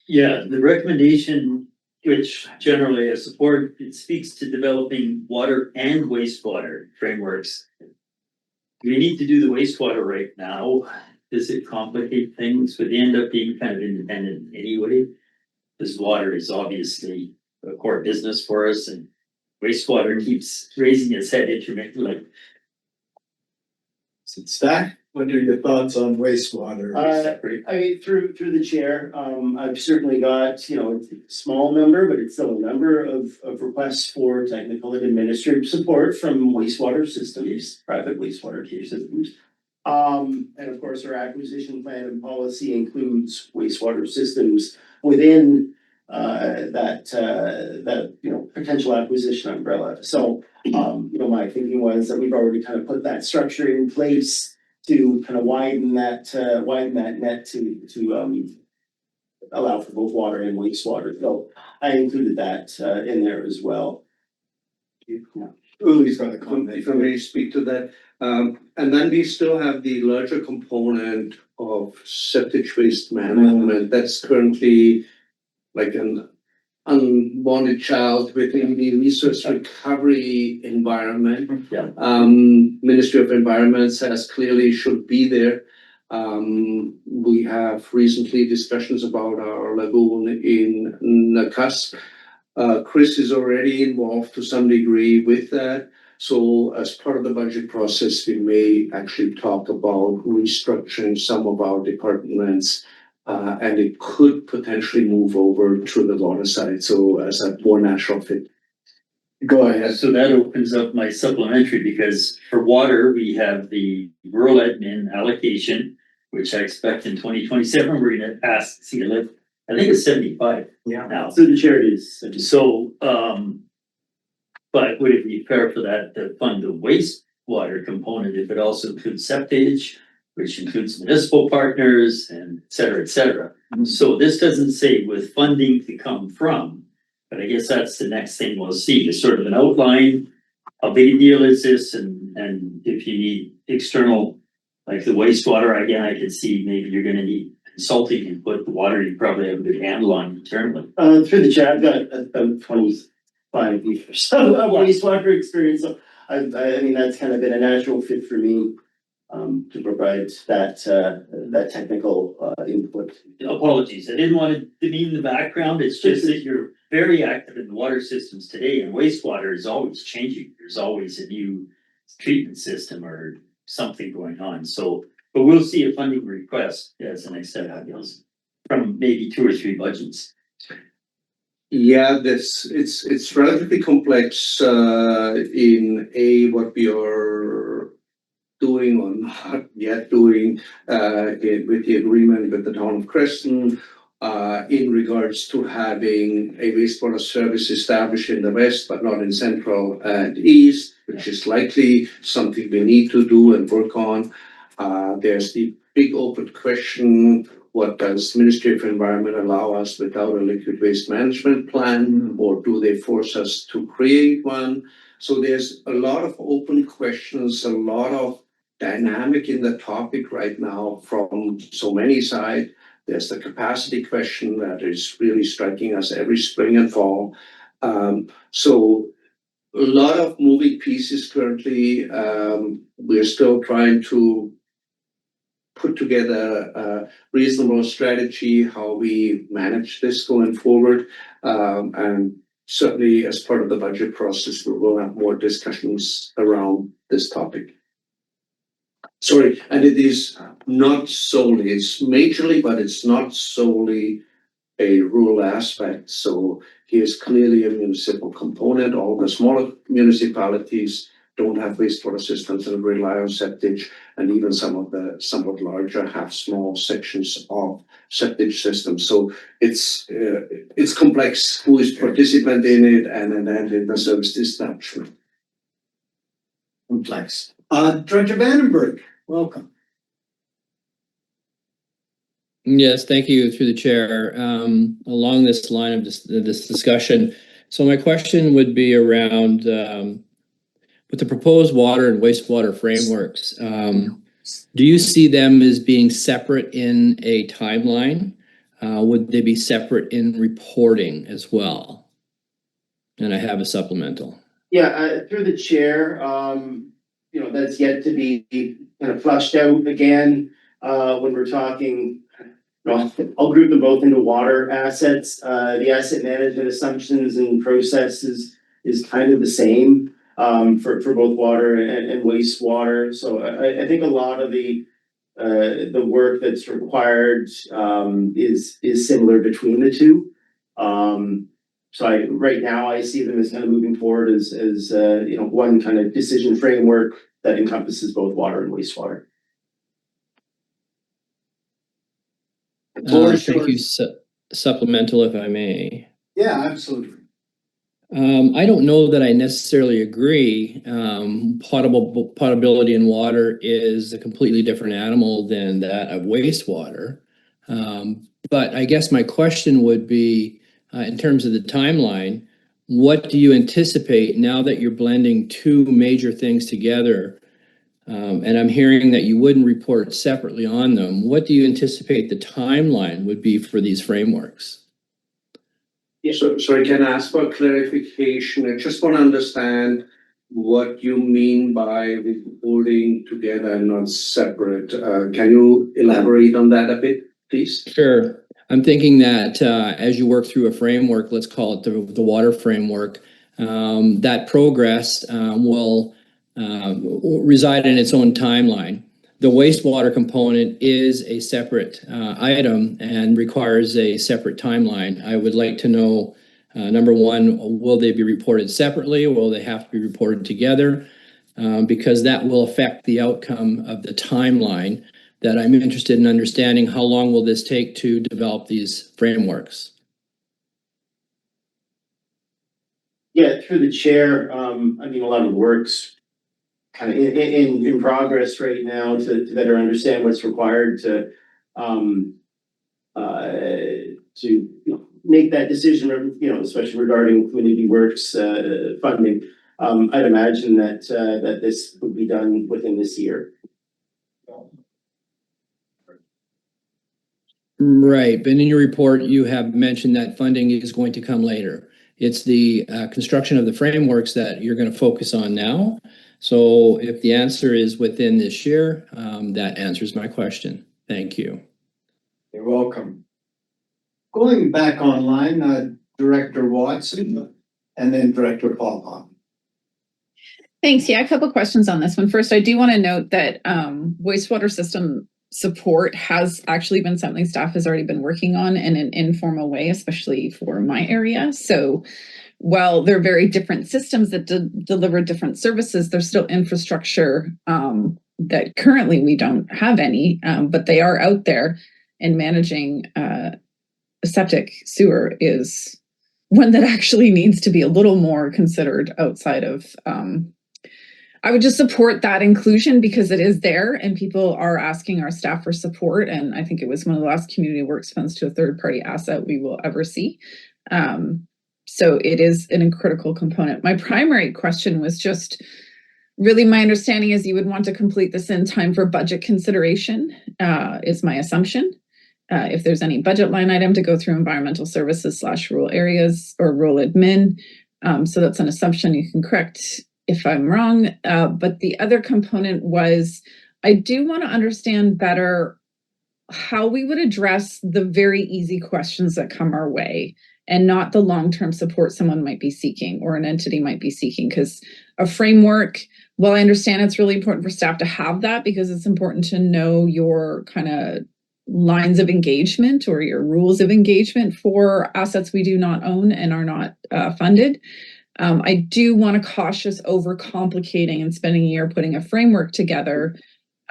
Yeah, the recommendation, which generally I support, it speaks to developing water and wastewater frameworks. We need to do the wastewater right now. Does it complicate things? Would they end up being kind of independent anyway? Because water is obviously a core business for us, and wastewater keeps raising its head intermittently. Stack, what are your thoughts on wastewater? Through the chair, I've certainly got, it's a small number, but it's still a number of requests for technical and administrative support from wastewater systems, private wastewater tier systems. And of course, our acquisition plan and policy includes wastewater systems within that potential acquisition umbrella. So, my thinking was that we've already kind of put that structure in place to kind of widen that net to allow for both water and wastewater. So I included that in there as well. Uli's got a comment. If I may speak to that, and then we still have the larger component of septic waste management that's currently like an unwanted child within the resource recovery environment. Yeah. Ministry of Environment says clearly should be there. We have recently discussions about our lagoon in Nakas. Chris is already involved to some degree with that. So as part of the budget process, we may actually talk about restructuring some of our departments. And it could potentially move over to the water side, so as a more natural fit. Go ahead. So that opens up my supplementary, because for water, we have the rural admin allocation, which I expect in 2027, we're gonna pass the CLF. I think it's 75 now. So the chair is. So, but would it be fair for that to fund the wastewater component if it also includes septage, which includes municipal partners and et cetera, et cetera? So this doesn't say with funding to come from, but I guess that's the next thing we'll see, is sort of an outline. How big a deal is this, and if you need external, like the wastewater, again, I can see maybe you're gonna need consulting input. The water, you probably have a good handle on internally. Through the chair, I've got about 25 years of wastewater experience, so I mean, that's kind of been a natural fit for me. To provide that technical input. Apologies, I didn't want to demean the background, it's just that you're very active in the water systems today, and wastewater is always changing. There's always a new treatment system or something going on, so, but we'll see a funding request as the next step, I guess, from maybe 2 or 3 budgets. Yeah, it's relatively complex in what we are doing or not yet doing with the agreement with the town of Creston in regards to having a wastewater service established in the west, but not in central and east, which is likely something we need to do and work on. There's the big open question: what does Ministry of Environment allow us without a liquid waste management plan, or do they force us to create one? So there's a lot of open questions, a lot of dynamic in the topic right now from so many sides. There's the capacity question that is really striking us every spring and fall. So a lot of moving pieces currently. We're still trying to put together a reasonable strategy how we manage this going forward. And certainly as part of the budget process, we will have more discussions around this topic. Sorry, and it is not solely, it's majorly, but it's not solely a rural aspect. So here's clearly a municipal component. All the smaller municipalities don't have wastewater systems and rely on septic, and even some of the somewhat larger have small sections of septic systems. So it's complex who is participant in it and in the service establishment. Complex. Director Vandenberg, welcome. Yes, thank you through the chair. Along this line of this discussion, so my question would be around with the proposed water and wastewater frameworks. Do you see them as being separate in a timeline? Would they be separate in reporting as well? And I have a supplemental. Yeah, through the chair, that's yet to be kind of flushed out again, when we're talking. I'll group them both into water assets. The asset management assumptions and processes is kind of the same for both water and wastewater. So I think a lot of the work that's required is similar between the two. So right now I see them as kind of moving forward as one kind of decision framework that encompasses both water and wastewater. Thank you. Supplemental, if I may. Yeah, absolutely. I don't know that I necessarily agree. Potability in water is a completely different animal than that of wastewater. But I guess my question would be, in terms of the timeline, what do you anticipate now that you're blending two major things together? And I'm hearing that you wouldn't report separately on them. What do you anticipate the timeline would be for these frameworks? So, sorry, can I ask for clarification? I just want to understand what you mean by reporting together and not separate. Can you elaborate on that a bit, please? Sure. I'm thinking that as you work through a framework, let's call it the water framework, that progress will reside in its own timeline. The wastewater component is a separate item and requires a separate timeline. I would like to know Number one, will they be reported separately or will they have to be reported together? Because that will affect the outcome of the timeline that I'm interested in understanding. How long will this take to develop these frameworks? Yeah, through the chair, I mean, a lot of the work's kind of in progress right now to better understand what's required to make that decision, or, especially regarding community works, funding. I'd imagine that this would be done within this year. Right, but in your report, you have mentioned that funding is going to come later. It's the construction of the frameworks that you're going to focus on now. So if the answer is within this year, that answers my question. Thank you. You're welcome. Going back online, Director Watson and then Director Paul. Thanks. Yeah, a couple questions on this one. First, I do want to note that wastewater system support has actually been something staff has already been working on in an informal way, especially for my area. So while they're very different systems that deliver different services, there's still infrastructure that currently we don't have any, but they are out there, and managing a septic sewer is one that actually needs to be a little more considered outside of I would just support that inclusion because it is there and people are asking our staff for support. And I think it was one of the last community works funds to a third party asset we will ever see. So it is a critical component. My primary question was just really my understanding is you would want to complete this in time for budget consideration, is my assumption. If there's any budget line item to go through environmental services / rural areas or rural admin. So that's an assumption. You can correct if I'm wrong. But the other component was, I do want to understand better how we would address the very easy questions that come our way and not the long-term support someone might be seeking or an entity might be seeking. Because a framework, well, I understand it's really important for staff to have that because it's important to know your kind of lines of engagement or your rules of engagement for assets we do not own and are not funded. I do want to cautious over complicating and spending a year putting a framework together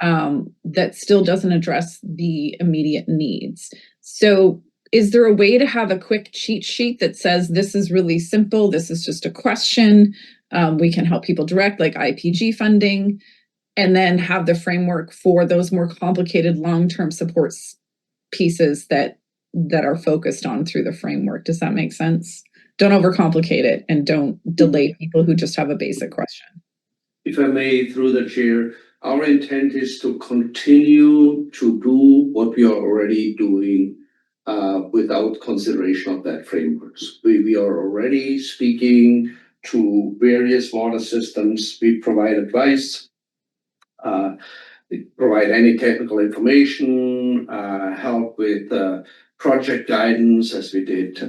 that still doesn't address the immediate needs. So is there a way to have a quick cheat sheet that says this is really simple, this is just a question, we can help people direct like IPG funding, and then have the framework for those more complicated long-term supports pieces that are focused on through the framework? Does that make sense? Don't overcomplicate it and don't delay people who just have a basic question. If I may, through the chair, our intent is to continue to do what we are already doing without consideration of that frameworks. We are already speaking to various water systems. We provide advice, we provide any technical information, help with project guidance, as we did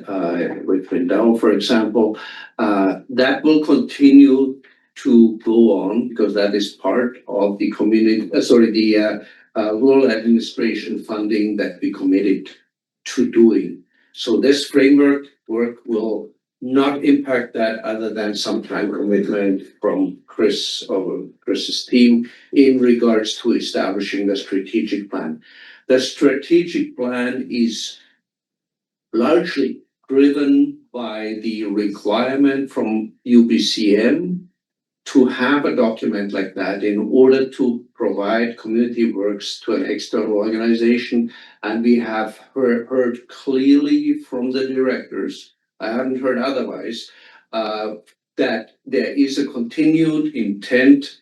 with Windau, for example. That will continue to go on because that is part of the rural administration funding that we committed to doing. So this framework work will not impact that other than some time commitment from Chris or Chris's team in regards to establishing the strategic plan. The strategic plan is largely driven by the requirement from UBCM to have a document like that in order to provide community works to an external organization. And we have heard clearly from the directors, I haven't heard otherwise, that there is a continued intent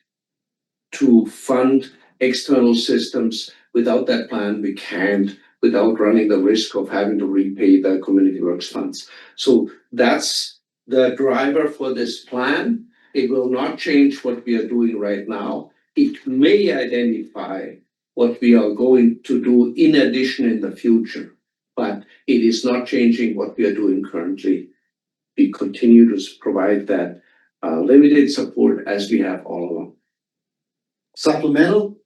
to fund external systems. Without that plan, we can't, without running the risk of having to repay the community works funds. So that's the driver for this plan. It will not change what we are doing right now. It may identify what we are going to do in addition in the future, but it is not changing what we are doing currently. We continue to provide that limited support as we have all along. Supplemental?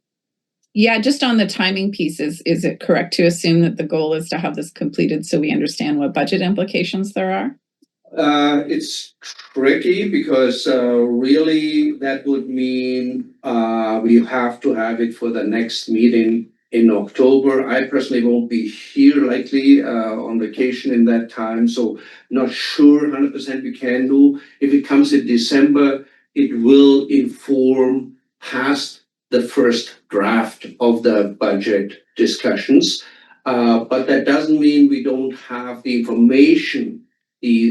Yeah, just on the timing piece, is it correct to assume that the goal is to have this completed so we understand what budget implications there are? It's tricky because really that would mean we have to have it for the next meeting in October. I personally won't be here likely on vacation in that time, so not sure 100% we can do. If it comes in December, it will inform past the first draft of the budget discussions. But that doesn't mean we don't have the information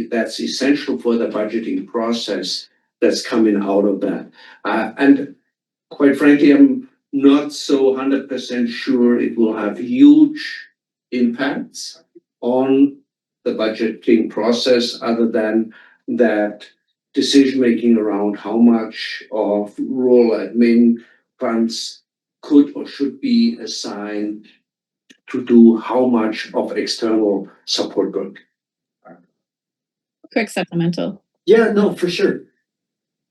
that's essential for the budgeting process that's coming out of that. And quite frankly, I'm not so 100% sure it will have huge impacts on the budgeting process, other than that decision-making around how much of rural admin funds could or should be assigned to do how much of external support work. Quick supplemental. Yeah, no, for sure.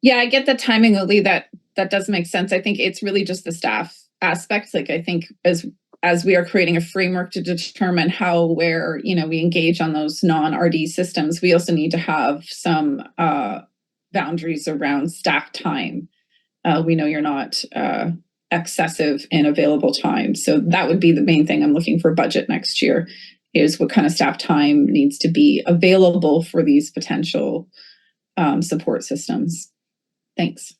Yeah, I get the timing, Lee, that does make sense. I think it's really just the staff aspect. Like, I think as we are creating a framework to determine how, where, we engage on those non-RD systems, we also need to have some boundaries around staff time. We know you're not excessive in available time. So that would be the main thing I'm looking for budget next year, is what kind of staff time needs to be available for these potential support systems. Thanks.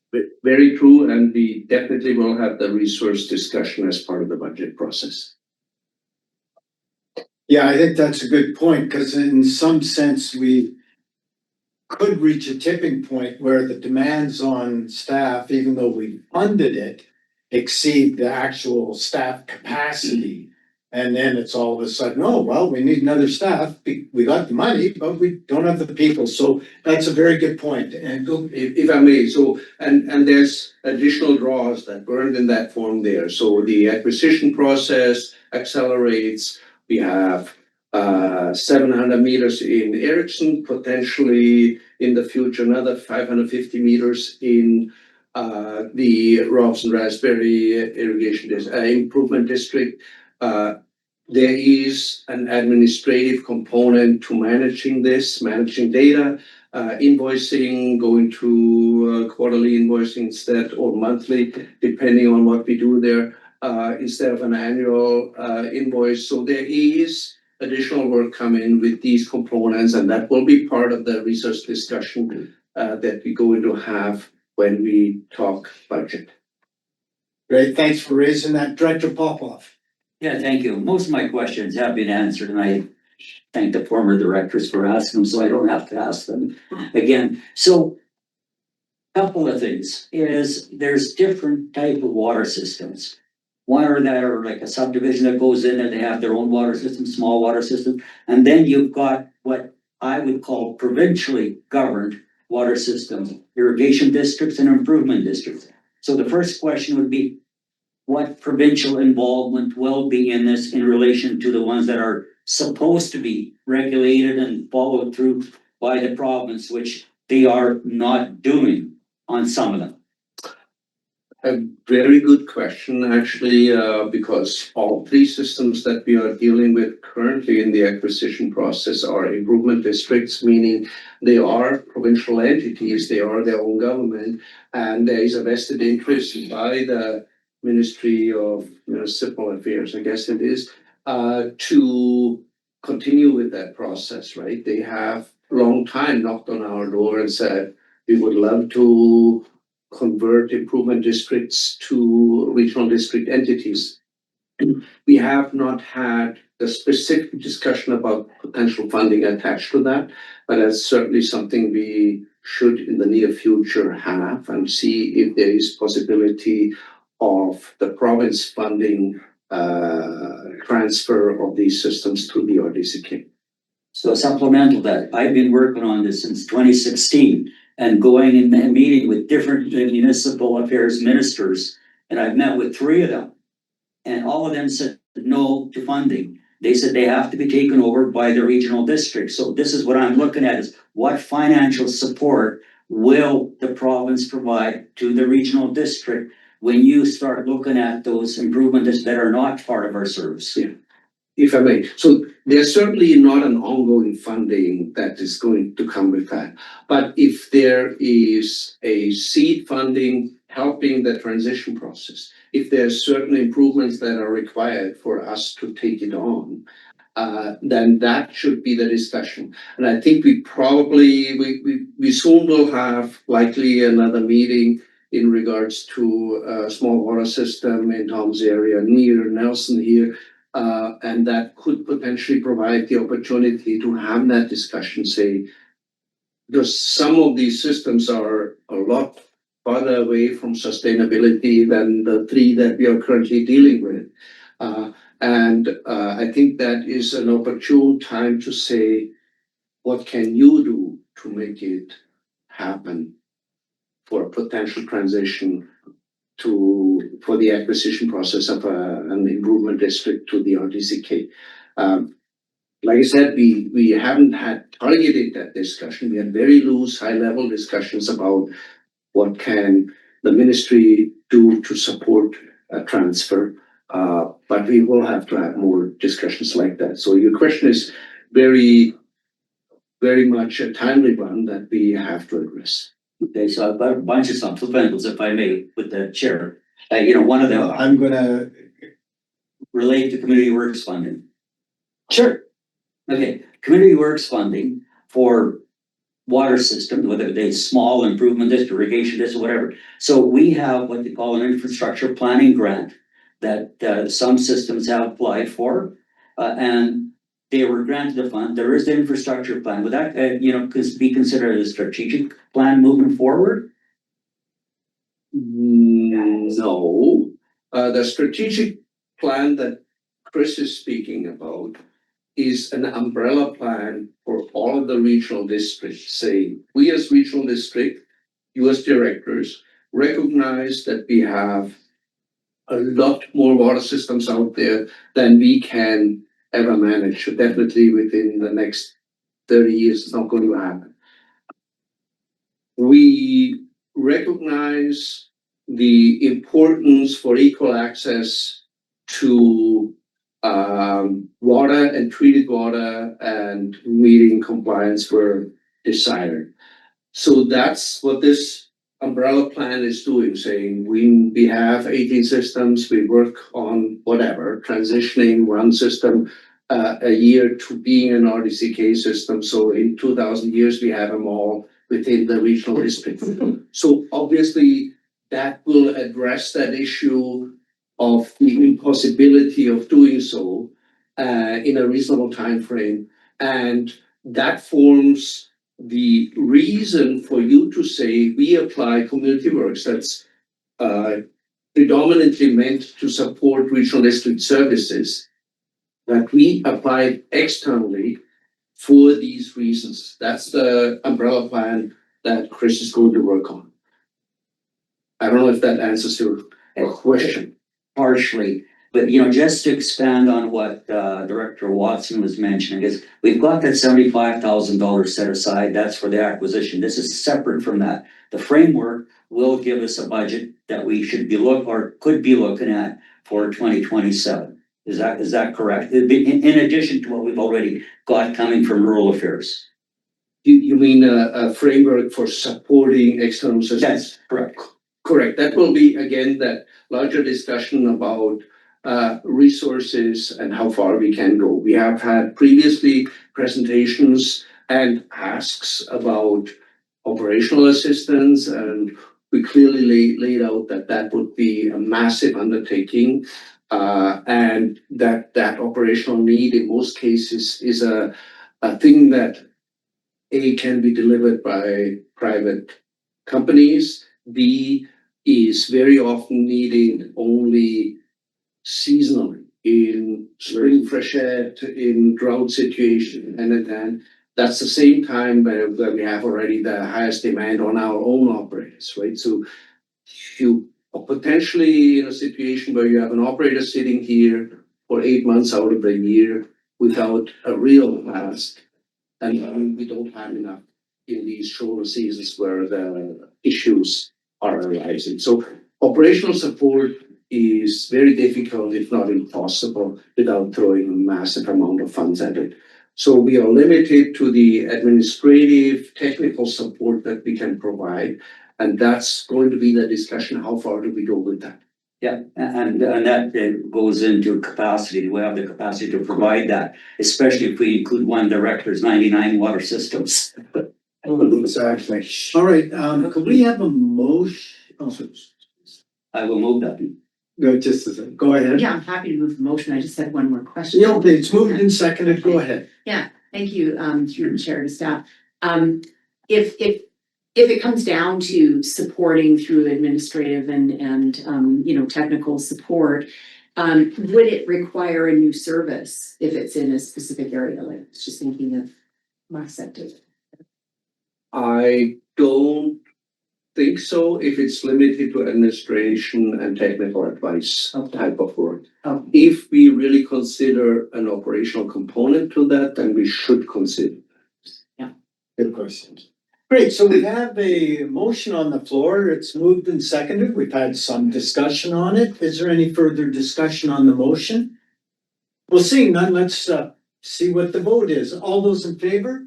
Very true, and we definitely will have the resource discussion as part of the budget process. Yeah, I think that's a good point, because in some sense, we could reach a tipping point where the demands on staff, even though we funded it, exceed the actual staff capacity. And then it's all of a sudden, oh, well, we need another staff. We got the money, but we don't have the people. So that's a very good point. And If I may, so, and there's additional draws that weren't in that form there. So the acquisition process accelerates. We have 700 meters in Erickson, potentially in the future, another 550 meters in the Robson Raspberry Irrigation Improvement District. There is an administrative component to managing this, managing data, invoicing, going to quarterly invoicing instead, or monthly, depending on what we do there, instead of an annual invoice. So there is additional work coming with these components, and that will be part of the resource discussion that we're going to have when we talk budget. great, thanks for raising that. Director Popoff. Yeah, thank you. Most of my questions have been answered, and I thank the former directors for asking them, so I don't have to ask them again. So, couple of things is there's different type of water systems. One are that are like a subdivision that goes in and they have their own water system, small water system, and then you've got what I would call provincially governed water systems, irrigation districts and improvement districts. So the first question would be, what provincial involvement will be in this in relation to the ones that are supposed to be regulated and followed through by the province, which they are not doing on some of them? A very good question, actually, because all three systems that we are dealing with currently in the acquisition process are improvement districts, meaning they are provincial entities, they are their own government, and there is a vested interest by the Ministry of Municipal Affairs, I guess it is, to continue with that process, right? They have a long time knocked on our door and said, we would love to convert improvement districts to regional district entities. We have not had the specific discussion about potential funding attached to that, but that's certainly something we should in the near future have, and see if there is possibility of the province funding transfer of these systems to the RDCK. So supplemental that, I've been working on this since 2016 and going in and meeting with different municipal affairs ministers. And I've met with 3 of them. And all of them said no to funding. They said they have to be taken over by the regional district. So this is what I'm looking at, is what financial support will the province provide to the regional district when you start looking at those improvements that are not part of our service? Yeah. if I may, so there's certainly not an ongoing funding that is going to come with that. But if there is a seed funding helping the transition process, if there's certain improvements that are required for us to take it on, then that should be the discussion. And I think we probably, we soon will have likely another meeting in regards to a small water system in Tom's area near Nelson here. And that could potentially provide the opportunity to have that discussion, say, because some of these systems are a lot farther away from sustainability than the three that we are currently dealing with. I think that is an opportune time to say, what can you do to make it happen for a potential transition for the acquisition process of an improvement district to the RDCK. Like I said, we haven't had targeted that discussion. We had very loose, high-level discussions about what can the ministry do to support a transfer. But we will have to have more discussions like that. So your question is very, very much a timely one that we have to address. Okay, so I've got a bunch of supplementals, if I may, with the chair. One of them I'm gonna, relate to community works funding. sure, Okay, community works funding for water system, whether they small improvement district, irrigation district, whatever. So we have what they call an infrastructure planning grant that some systems have applied for, and they were granted a fund. There is the infrastructure plan. Would that, be considered a strategic plan moving forward? No, the strategic plan that Chris is speaking about is an umbrella plan for all of the regional districts, saying, we as regional district, you as directors, recognize that we have a lot more water systems out there than we can ever manage. So definitely within the next 30 years, it's not going to happen. We recognize the importance for equal access to water and treated water and meeting compliance were desired. So that's what this umbrella plan is doing, saying we have 18 systems, we work on whatever, transitioning one system a year to being an RDCK system. So in 2000 years, we have them all within the regional district. So obviously that will address that issue of the impossibility of doing so in a reasonable time frame. And that forms the reason for you to say we apply community works that's predominantly meant to support regional district services, that we apply externally for these reasons. That's the umbrella plan that Chris is going to work on. I don't know if that answers your question. Partially, but just to expand on what Director Watson was mentioning is we've got that $75,000 set aside. That's for the acquisition. This is separate from that. The framework will give us a budget that we should be could be looking at for 2027. Is that correct? In addition to what we've already got coming from rural affairs. You mean a framework for supporting external systems? That's correct. Correct. That will be, again, that larger discussion about resources and how far we can go. We have had previously presentations and asks about operational assistance, and we clearly laid out that would be a massive undertaking, and that operational need in most cases is a thing that can be delivered by private companies. B is very often needed only seasonally in spring freshet, in drought situation, and then that's the same time where we have already the highest demand on our own operators, right? So you are potentially in a situation where you have an operator sitting here for 8 months out of the year without a real blast, and we don't have enough in these shoulder seasons where the issues are arising. So operational support is very difficult, if not impossible, without throwing a massive amount of funds at it. So we are limited to the administrative, technical support that we can provide. And that's going to be the discussion, how far do we go with that? Yeah, and that then goes into capacity. We have the capacity to provide that, especially if we include one director's 99 water systems. Exactly. All right, could we have a motion? I will move that. No, just a second. Go ahead. Yeah, I'm happy to move the motion. I just had one more question. Yeah, okay, it's moved and seconded. Go ahead. Thank you, through the chair to staff. If it comes down to supporting through administrative and technical support, would it require a new service if it's in a specific area? Like, I was just thinking of my sector. I don't think so, if it's limited to administration and technical advice Okay. type of work. Oh, If we really consider an operational component to that, then we should consider. Good question. Great, so we have a motion on the floor. It's moved and seconded. We've had some discussion on it. Is there any further discussion on the motion? Well, seeing none, let's see what the vote is. All those in favor?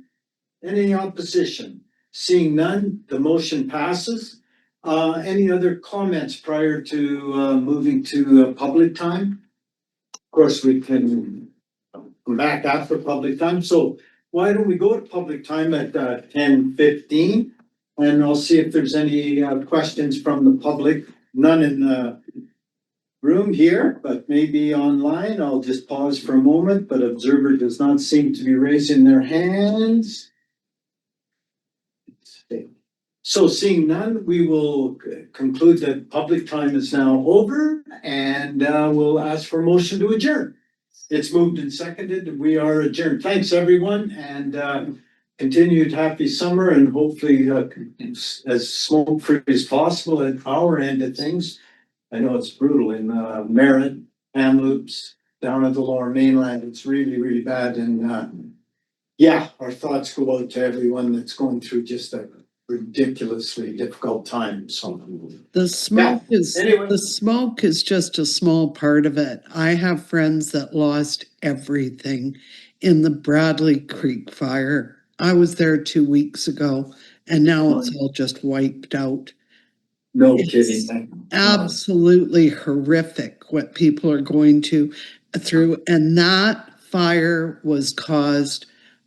Any opposition? Seeing none, the motion passes. Any other comments prior to moving to public time? Of course, we can come back after public time, so why don't we go to public time at 10:15? And I'll see if there's any questions from the public. None in the room here, but maybe online. I'll just pause for a moment, but observer does not seem to be raising their hands. So seeing none, we will conclude that public time is now over and we'll ask for a motion to adjourn. It's moved and seconded. We are adjourned. Thanks, everyone, and continued happy summer and hopefully as smoke-free as possible at our end of things. I know it's brutal in Merritt, Kamloops, down at the Lower Mainland. It's really, really bad. And yeah, our thoughts go out to everyone that's going through just a ridiculously difficult time. So The smoke anyway. the smoke is just a small part of it. I have friends that lost everything in the Bradley Creek fire. I was there 2 weeks ago and now it's all just wiped out. No It's kidding. Absolutely horrific what people are going through. And that fire was caused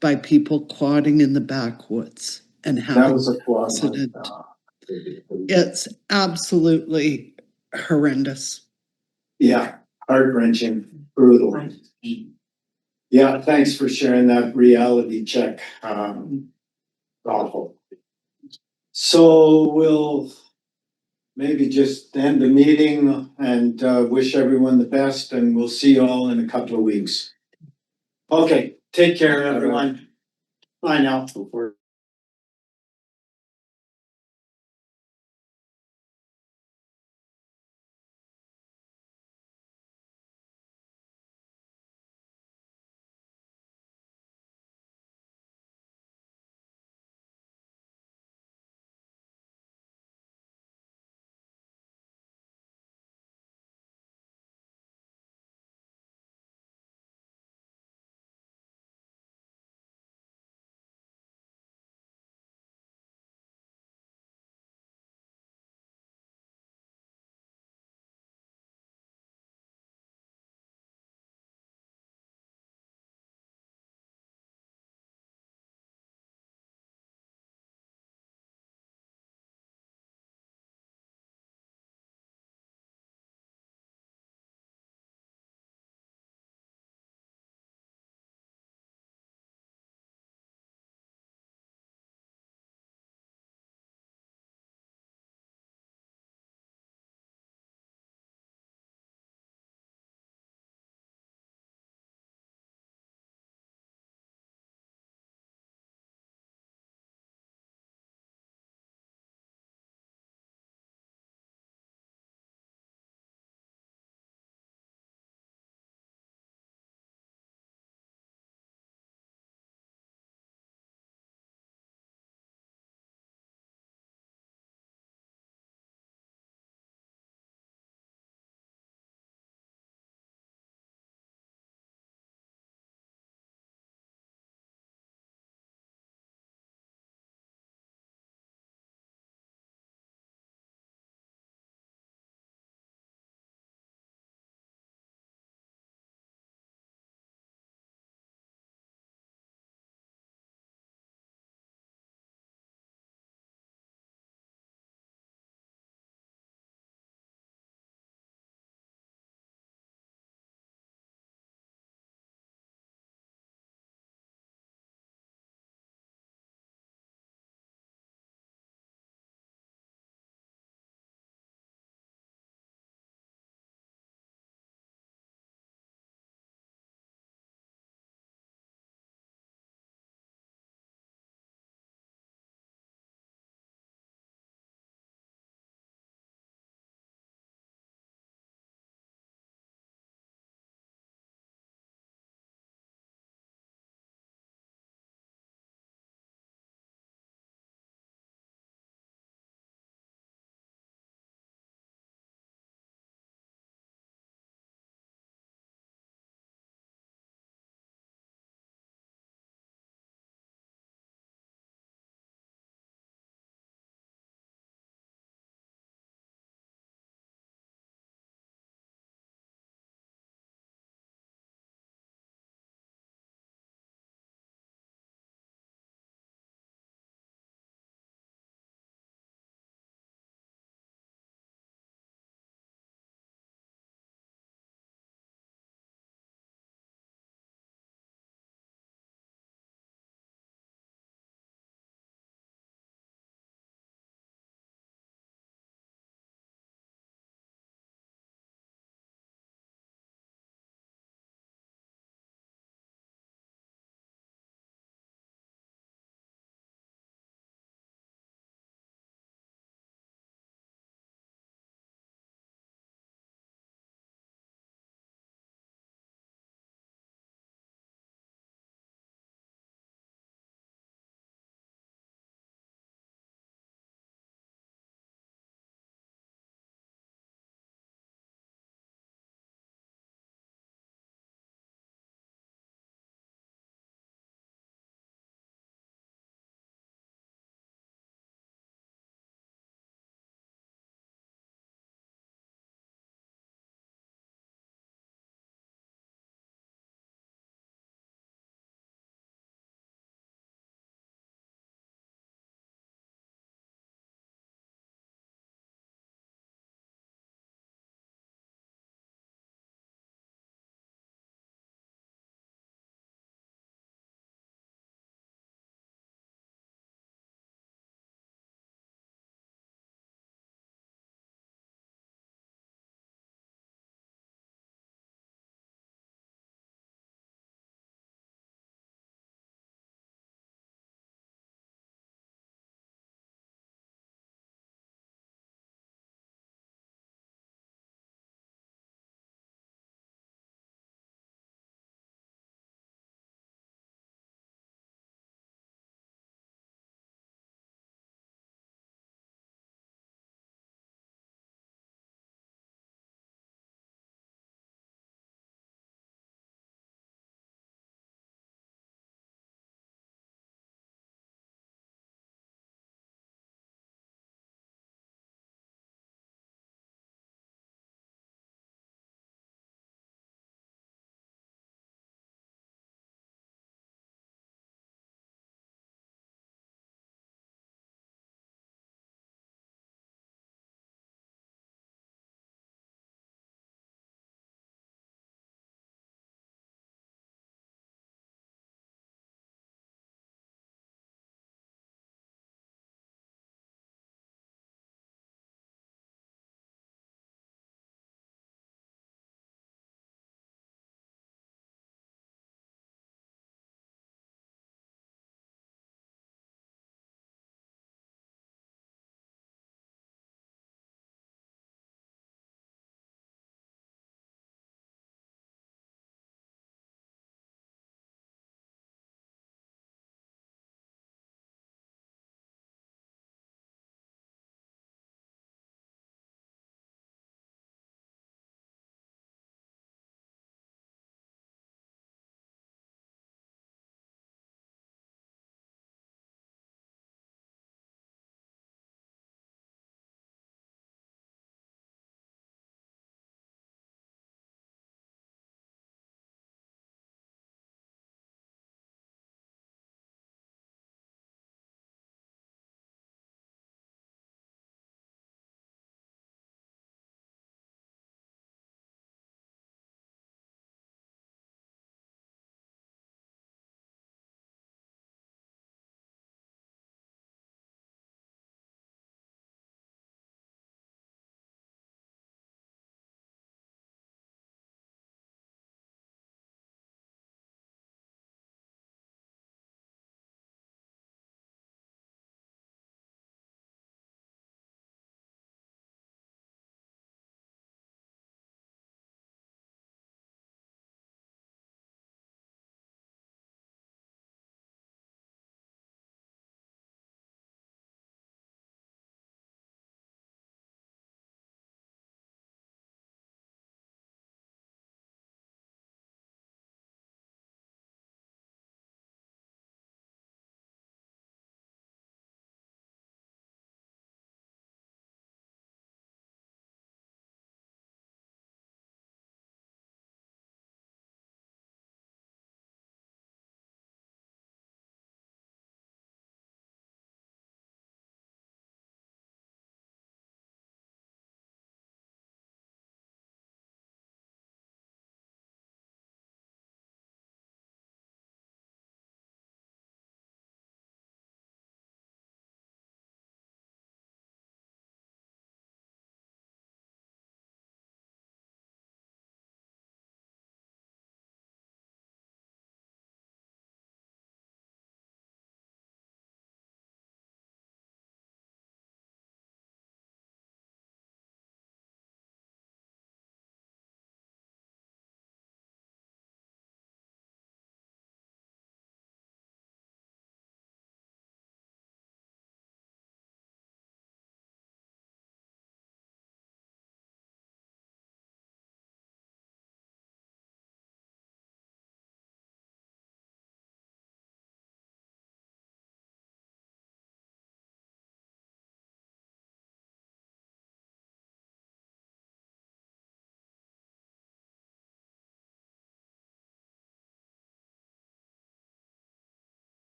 by people quadding in the backwoods and That having was a quad. accident. It's absolutely horrendous. Yeah, heart-wrenching, brutal. Yeah, thanks for sharing that reality check. Awful. So we'll maybe just end the meeting and wish everyone the best, and we'll see you all in a couple of weeks. Okay, take care, everyone. Bye now.